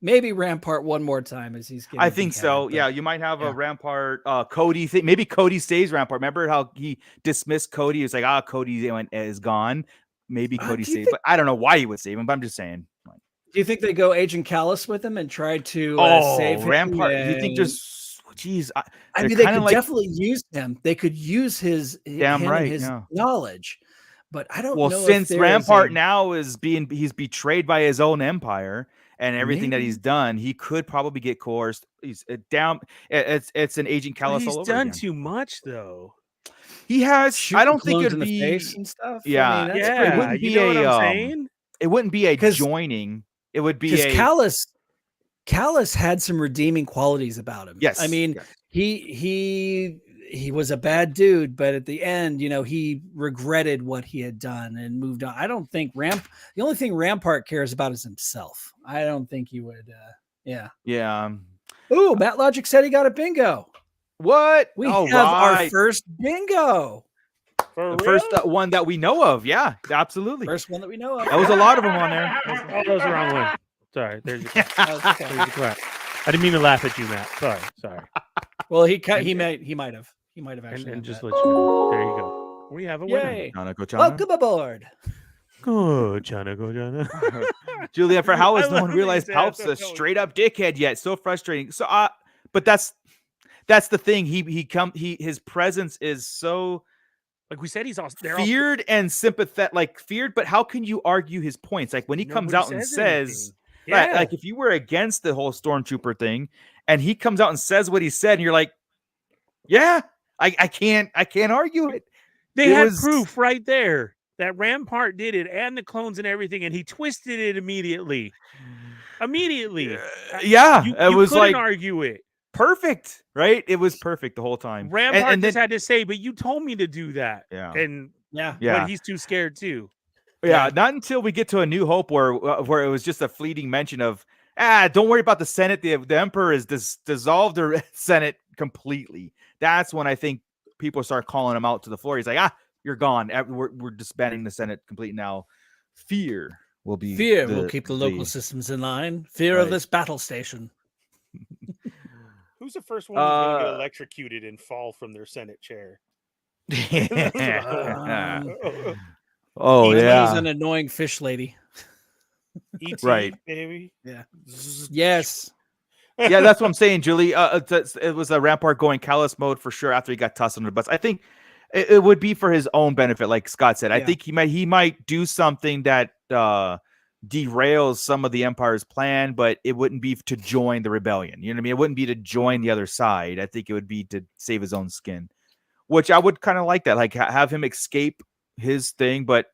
maybe Rampart one more time as he's getting. I think so. Yeah, you might have a Rampart Cody thing. Maybe Cody stays Rampart. Remember how he dismissed Cody? He was like, Cody is gone. Maybe Cody stays, but I don't know why he would save him. But I'm just saying. Do you think they go Agent Callus with him and try to save him? Rampart? Do you think there's? Jeez, I mean, they could definitely use him. They could use his knowledge, but I don't know. Well, since Rampart now he's betrayed by his own empire and everything that he's done, he could probably get coerced. He's down. It's an Agent Callus all over again. He's done too much, though. He has. I don't think it'd be face and stuff. Yeah, I mean, it wouldn't be what I'm saying? It wouldn't be a joining. It would be Callus had some redeeming qualities about him. Yes. I mean, he was a bad dude, but at the end, he regretted what he had done and moved on. I don't think the only thing Rampart cares about is himself. I don't think he would Yeah. Yeah. Ooh, Matt Logic said he got a bingo. What? We All have our right. first bingo. For The real? first one that we know of. Yeah, absolutely. First one that we know of. That was a lot of them on there. Oh, that was the wrong one. Sorry. There's your clap. Oh, it's okay. There's your clap. I didn't mean to laugh at you, Matt. Sorry. Well, he might have actually. And just let you know. There you go. We have a winner. Yay. Chana, go Chana. Welcome aboard. Go, Chana. Julia, for how has I no love one that realized you said Palp's that. a straight up dickhead yet? So frustrating. So but that's the thing. His presence is so Like we said, they're feared and sympathetic, like feared, but how can you argue his points? Like when he comes out and says, right, like if you were against the whole stormtrooper thing and he comes out and says what he said, and you're like, yeah, I can't argue it. They had proof right there that Rampart did it and the clones and everything, and he twisted it immediately. Yeah, you it was couldn't like argue it. Perfect, right? It was perfect the whole time. Rampart and just had to say, but you told me to do that. Yeah. And yeah, but he's too scared too. Yeah, not until we get to A New Hope where it was just a fleeting mention of, don't worry about the Senate. The Emperor is dissolved the Senate completely. That's when I think people start calling him out to the floor. He's like, you're gone. We're disbanding the Senate completely now. Fear will keep the local systems in line. Fear of this battle station. Who's the first one who's going to get electrocuted and fall from their Senate chair? Oh, E.T.'s an annoying fish lady. E.T., right, baby. Yeah. Yes. Yeah, that's what I'm saying, Julie. It was a Rampart going callous mode for sure after he got tossed under the bus. I think it would be for his own benefit, like Scott said. I think he might do something that derails some of the Empire's plan, but it wouldn't be to join the rebellion. You know what I mean? It wouldn't be to join the other side. I think it would be to save his own skin, which I would kind of like that. Like have him escape his thing, but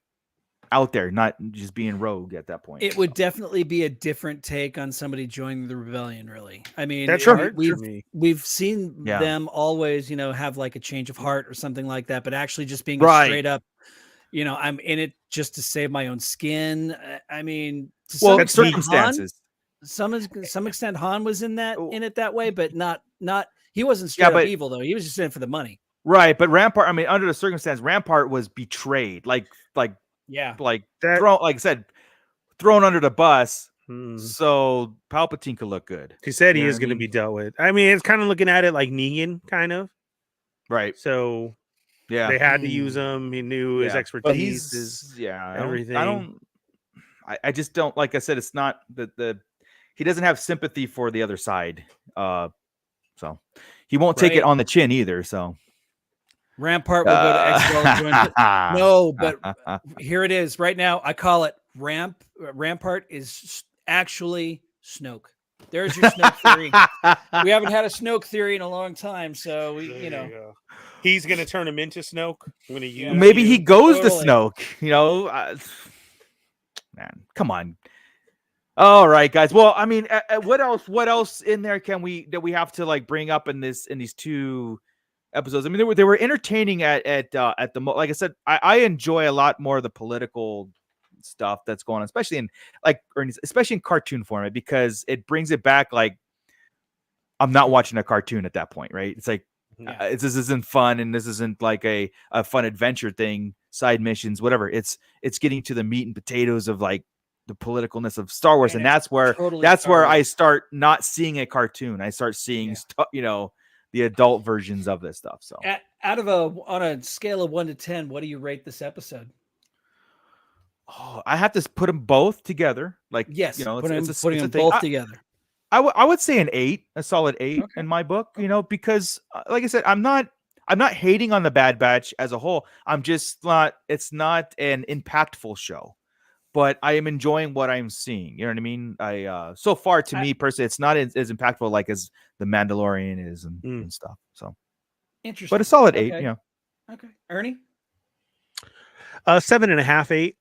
out there, not just being rogue at that point. It would definitely be a different take on somebody joining the rebellion, really. I mean, that's hard for me. We've seen them always, have like a change of heart or something like that, but actually just being straight up, I'm in it just to save my own skin. I mean, to circumstances. Some extent Han was in it that way, but not he wasn't straight up evil though. He was just in it for the money. Right, but Rampart, I mean, under the circumstance, Rampart was betrayed. Like thrown, like I said, thrown under the bus. So Palpatine could look good. He said he is going to be dealt with. I mean, it's kind of looking at it like Negan, kind of. Right. So they had to use him. He knew his expertise, everything. I just don't, like I said, it's not he doesn't have sympathy for the other side. So he won't take it on the chin either. So Rampart will go to Exegol. No, but here it is right now. I call it Rampart is actually Snoke. There's your Snoke theory. We haven't had a Snoke theory in a long time, so he's going to turn him into Snoke. Maybe he goes to Snoke. Man, come on. All right, guys. Well, I mean, what else in there that we have to like bring up in these two episodes? I mean, they were entertaining at the like I said, I enjoy a lot more of the political stuff that's going on, especially in cartoon format, because it brings it back. Like, I'm not watching a cartoon at that point, right? It's like this isn't fun, and this isn't like a fun adventure thing, side missions, whatever. It's getting to the meat and potatoes of like the politicalness of Star Wars, and that's where I start not seeing a cartoon. I start seeing the adult versions of this stuff. So on a scale of 1 to 10, what do you rate this episode? Oh, I have to put them both together. Like, yes, putting them both together. I would say an 8, a solid 8 in my book, because like I said, I'm not hating on the Bad Batch as a whole. I'm just not, it's not an impactful show, but I am enjoying what I'm seeing. You know what I mean? So far to me personally, it's not as impactful like as the Mandalorian is and stuff. So interesting, but a solid 8. Yeah. Okay. Ernie? 7.5, 8.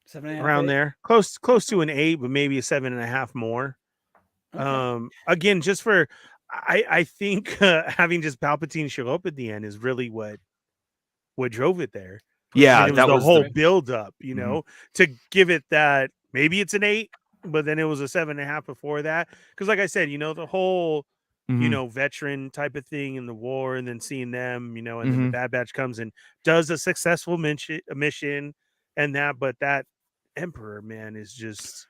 7.5, around 8? there, close to an 8, but maybe a 7.5 more. Okay. Again, just for I think having just Palpatine show up at the end is really what drove it there. Yeah, it was the whole build up, to give it that. Maybe it's an 8. but then it was a 7.5 before that. Because, like I said, the whole veteran type of thing in the war, and then seeing them, and then the Bad Batch comes and does a successful mission, and that. But that Emperor, man, is just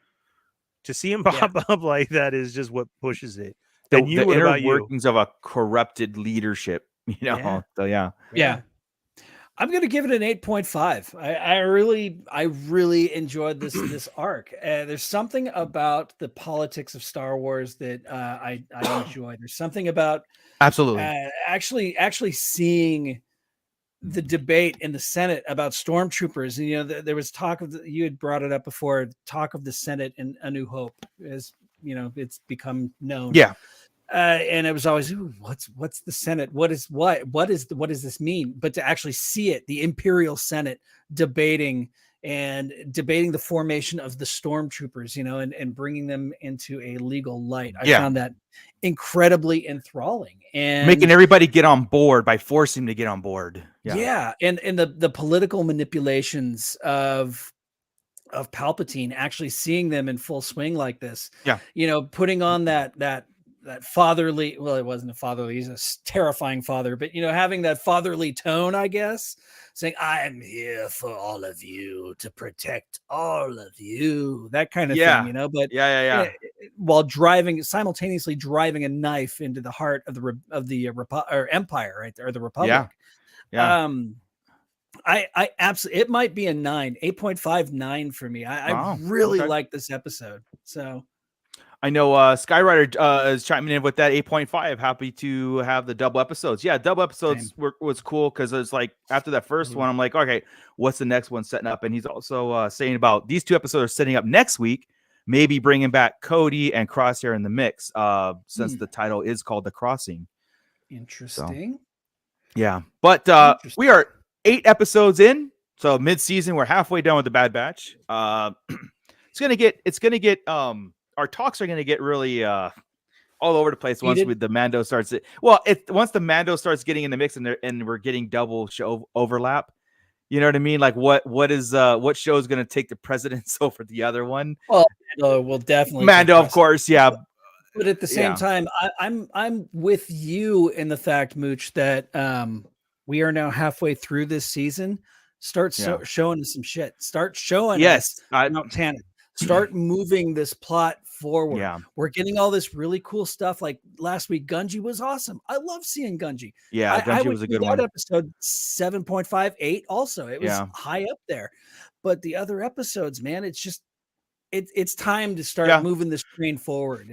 to see him pop up like that is just what pushes it. The What inner about you? workings of a corrupted leadership, Yeah. So yeah. I'm gonna give it an 8.5. I really enjoyed this arc. There's something about the politics of Star Wars that I enjoy. There's something about absolutely actually seeing the debate in the Senate about stormtroopers. And there was talk of you had brought it up before. Talk of the Senate in A New Hope, as it's become known. Yeah. And it was always, what's the Senate? What does this mean? But to actually see it, the Imperial Senate debating the formation of the stormtroopers, and bringing them into a legal light. I found that incredibly enthralling, and making everybody get on board by forcing them to get on board. Yeah. And the political manipulations of Palpatine, actually seeing them in full swing like this. Yeah. Putting on that fatherly, well, it wasn't a fatherly, he's a terrifying father, but having that fatherly tone, I guess, saying, I'm here for all of you, to protect all of you, that kind of thing, but while simultaneously driving a knife into the heart of the Empire, right there, or the Republic. I absolutely, it might be a 8.59 for me. I really like this episode. So I know Skyrider is chiming in with that 8.5. Happy to have the double episodes. Yeah, double episodes was cool because it's like after that first one, I'm like, okay, what's the next one setting up? And he's also saying about these 2 episodes are setting up next week, maybe bringing back Cody and Crosshair in the mix, since the title is called The Crossing. Interesting. So, yeah, but we are 8 episodes in, so mid-season. We're halfway done with the Bad Batch. It's gonna get our talks are going to get really all over the place once the Mando starts it. Well, once the Mando starts getting in the mix and we're getting double show overlap, you know what I mean? Like what show is going to take the precedence over the other one? Well, we'll definitely Mando, of course, yeah. But at the same time, I'm with you in the fact, Mooch, that we are now halfway through this season. Start showing us some shit. Start showing us Mount Tanit. Start moving this plot forward. Yeah. We're getting all this really cool stuff. Like last week, Gungi was awesome. I love seeing Gungi. Yeah, Gungi was a good one. Episode 7.58 also. It was high up there. But the other episodes, man, it's just it's time to start moving this train forward.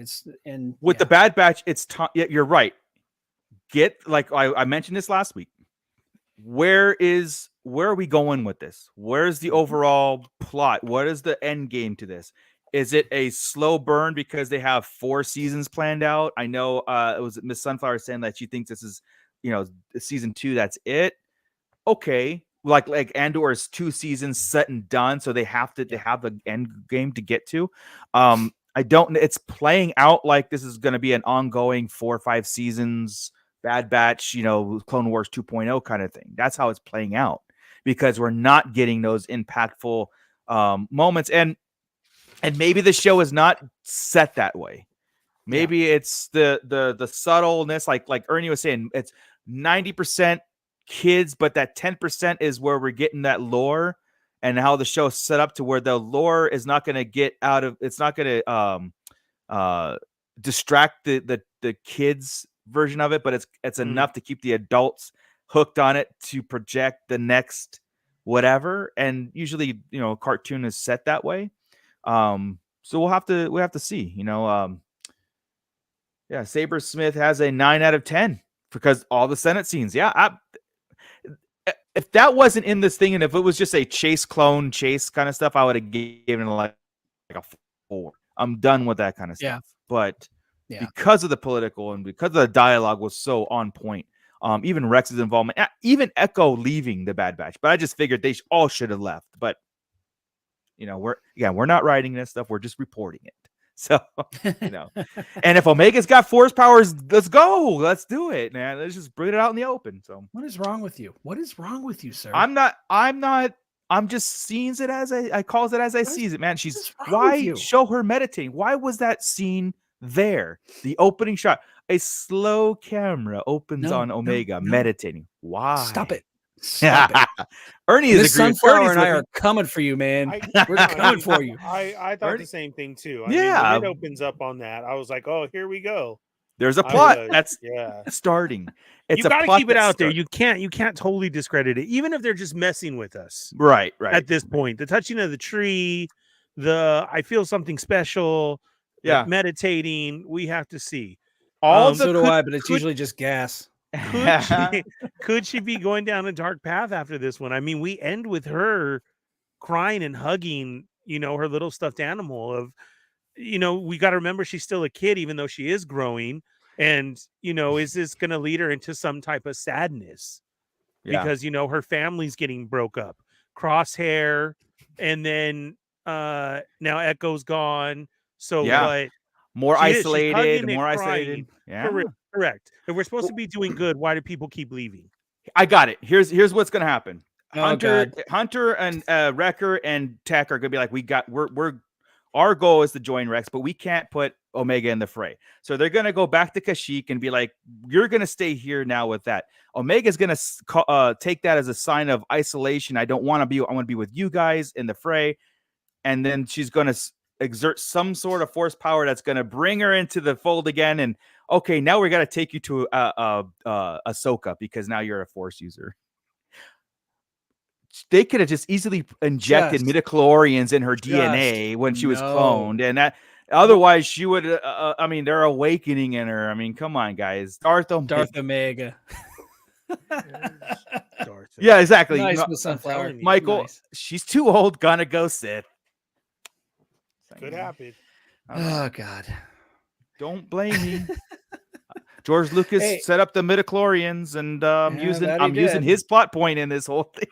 With the Bad Batch, it's time. Yeah, you're right. I mentioned this last week. Where are we going with this? Where's the overall plot? What is the end game to this? Is it a slow burn because they have 4 seasons planned out? I know it was Miss Sunflower saying that she thinks this is, season 2. That's it. Okay. Like Andor is 2 seasons set and done. So they have the end game to get to. It's playing out like this is going to be an ongoing 4 or 5 seasons Bad Batch, Clone Wars 2.0 kind of thing. That's how it's playing out because we're not getting those impactful moments. And maybe the show is not set that way. Maybe it's the subtleness, like Ernie was saying, it's 90% kids, but that 10% is where we're getting that lore and how the show is set up to where the lore is not going to get out of, it's not going to distract the kids version of it, but it's enough to keep the adults hooked on it to project the next whatever. And usually, cartoon is set that way. So we'll have to see, Saber Smith has a 9 out of 10 because all the Senate scenes. If that wasn't in this thing, and if it was just a chase kind of stuff, I would have given it like a 4. I'm done with that kind of stuff. But because of the political and because of the dialogue was so on point, even Rex's involvement, even Echo leaving the Bad Batch. But I just figured they all should have left. But we're not writing this stuff. We're just reporting it. So, and if Omega's got force powers, let's go. Let's do it, man. Let's just bring it out in the open. So what is wrong with you? What is wrong with you, sir? I'm not I'm just seeing it as I calls it as I sees it, man. wrong with you? Show her meditating? Why was that scene there? The opening shot, a slow camera opens on Omega meditating. Why? Stop it. Stop it. Ernie is Miss Sunflower and I are coming for you, man. We're coming for you. I thought the same thing too. I mean, when it opens up on that, I was like, oh, here we go. There's a plot that's starting. You got to keep it out there. You can't totally discredit it, even if they're just messing with us. Right. At this point, the touching of the tree, I feel something special. Meditating. We have to see. So do I, but it's usually just gas. Could she be going down a dark path after this one? I mean, we end with her crying and hugging, her little stuffed animal of, we got to remember she's still a kid, even though she is growing. And, is this going to lead her into some type of sadness? Because, her family's getting broke up. Crosshair. And then now Echo's gone. So what? More isolated. Yeah. Correct. If we're supposed to be doing good, why do people keep leaving? I got it. Here's what's going to happen. Hunter and Wrecker and Tech are going to be like, our goal is to join Rex, but we can't put Omega in the fray. So they're going to go back to Kashyyyk and be like, you're going to stay here now with that. Omega's going to take that as a sign of isolation. I want to be with you guys in the fray. And then she's going to exert some sort of force power that's going to bring her into the fold again. And okay, now we got to take you to Ahsoka because now you're a force user. They could have just easily injected midichlorians in her DNA when she was cloned, and that otherwise she would. They're awakening in her. I mean, come on, guys. Darth Omega. Yeah, exactly. Nice, Miss Sunflower. Michael, nice. She's too old. Gonna go Sith. Could happen. Oh God. Don't blame me. George Lucas set up the midichlorians, and I'm using his plot point in this whole thing.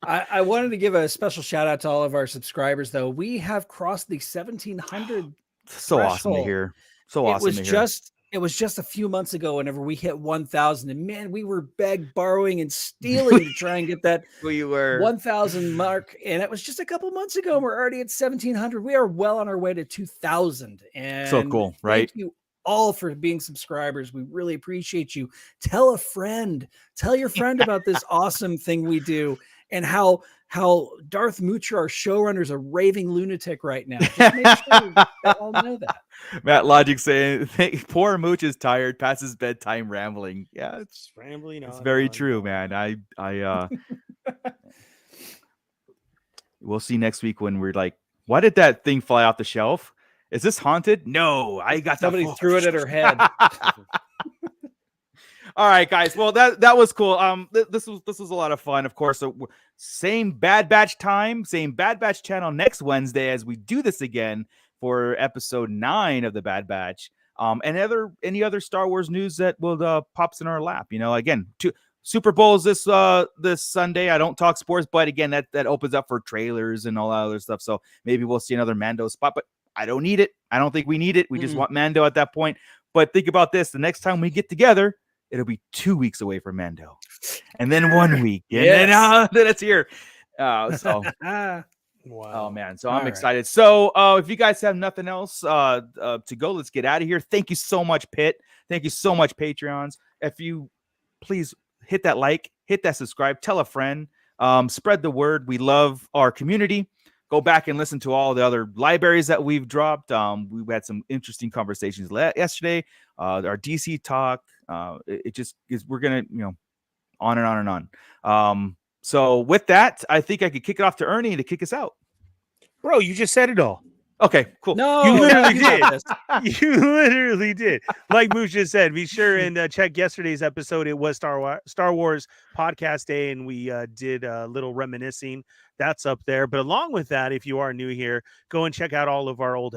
I wanted to give a special shout out to all of our subscribers, though. We have crossed the 1,700. So awesome to hear. It was just a few months ago whenever we hit 1,000, and man, we were borrowing and stealing to try and get that 1,000 mark. And it was just a couple months ago. And we're already at 1,700. We are well on our way to 2,000. And so cool, right? Thank you all for being subscribers. We really appreciate you. Tell a friend, tell your friend about this awesome thing we do, and how Darth Moocher, our showrunner, is a raving lunatic right now. Just make sure we all know that. Matt Logic saying, poor Mooch is tired, past his bedtime rambling. Yeah, it's rambling. It's very true, man. I we'll see next week when we're like, why did that thing fly off the shelf? Is this haunted? No, I got somebody threw it at her head. All right, guys. Well, that was cool. This was a lot of fun. Of course, same Bad Batch time, same Bad Batch channel next Wednesday as we do this again for episode 9 of the Bad Batch. And any other Star Wars news that will pops in our lap. Again, Super Bowl's this Sunday. I don't talk sports, but again, that opens up for trailers and all that other stuff. So maybe we'll see another Mando spot, but I don't need it. I don't think we need it. We just want Mando at that point. But think about this. The next time we get together, it'll be 2 weeks away from Mando. And then 1 week. And then it's here. Wow. Oh, man. So I'm excited. Right. So if you guys have nothing else to go, let's get out of here. Thank you so much, Pitt. Thank you so much, Patreons. If you please hit that like, hit that subscribe, tell a friend, spread the word. We love our community. Go back and listen to all the other libraries that we've dropped. We had some interesting conversations yesterday. Our DC talk. It just is. We're gonna, on and on and on. So with that, I think I could kick it off to Ernie to kick us out. Bro, you just said it all. Okay, cool. No, you literally did. You literally did. Like Mooch just said, be sure and check yesterday's episode. It was Star Wars podcast day, and we did a little reminiscing. That's up there. But along with that, if you are new here, go and check out all of our old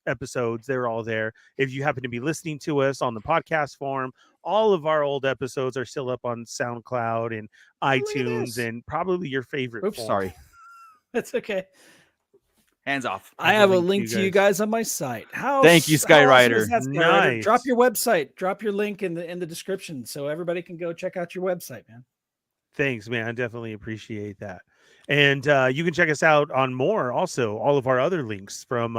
episodes. They're all there. If you happen to be listening to us on the podcast form, all of our old episodes are still up on SoundCloud and iTunes and probably your favorite. Oops, sorry. That's okay. Hands off. I have a link to you guys on my site. Thank you, Skyrider. Nice. Drop your website. Drop your link in the description so everybody can go check out your website, man. Thanks, man. I definitely appreciate that. And you can check us out on more, also, all of our other links from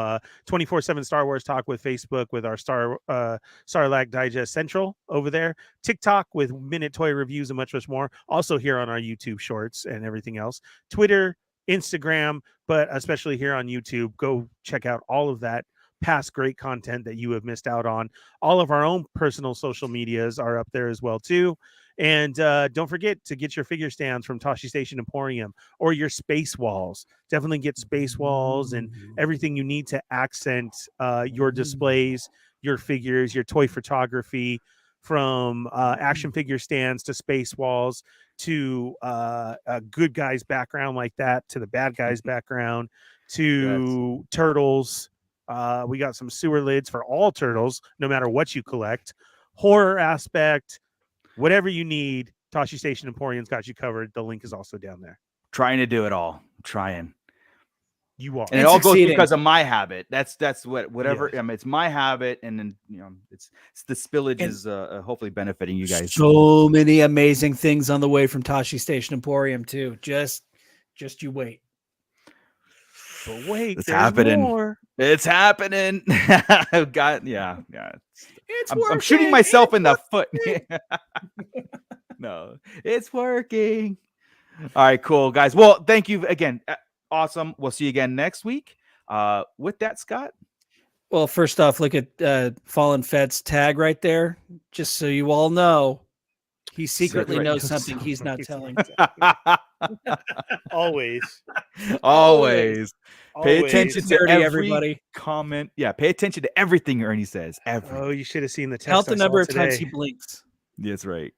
24/7 Star Wars Talk with Facebook, with our Sarlacc Digest Central over there, TikTok with Minute Toy Reviews, and much, much more. Also here on our YouTube Shorts and everything else. Twitter, Instagram, but especially here on YouTube. Go check out all of that past great content that you have missed out on. All of our own personal social medias are up there as well, too. And don't forget to get your figure stands from Toshi Station Emporium, or your space walls. Definitely get space walls and everything you need to accent your displays, your figures, your toy photography, from action figure stands to space walls to a good guy's background like that, to the bad guy's background, to turtles. We got some sewer lids for all turtles, no matter what you collect. Horror aspect, whatever you need, Toshi Station Emporium's got you covered. The link is also down there. Trying to do it all. Trying. You are. And it all goes because of my habit. That's whatever. Yes. It's my habit, and then it's the spillage is hopefully benefiting you guys. So many amazing things on the way from Toshi Station Emporium too. Just you wait. But wait, it's happening. More. It's happening. I've got I'm shooting myself in the foot. No, it's working. All right, cool, guys. Well, thank you again. Awesome. We'll see you again next week. With that, Scott. Well, first off, look at Fallen Fed's tag right there. Just so you all know, he secretly knows something he's not telling. Always. Pay attention to every everybody. Comment. Yeah, pay attention to everything Ernie says. Oh, you should have seen the text. Count the number of times he blinks. That's right.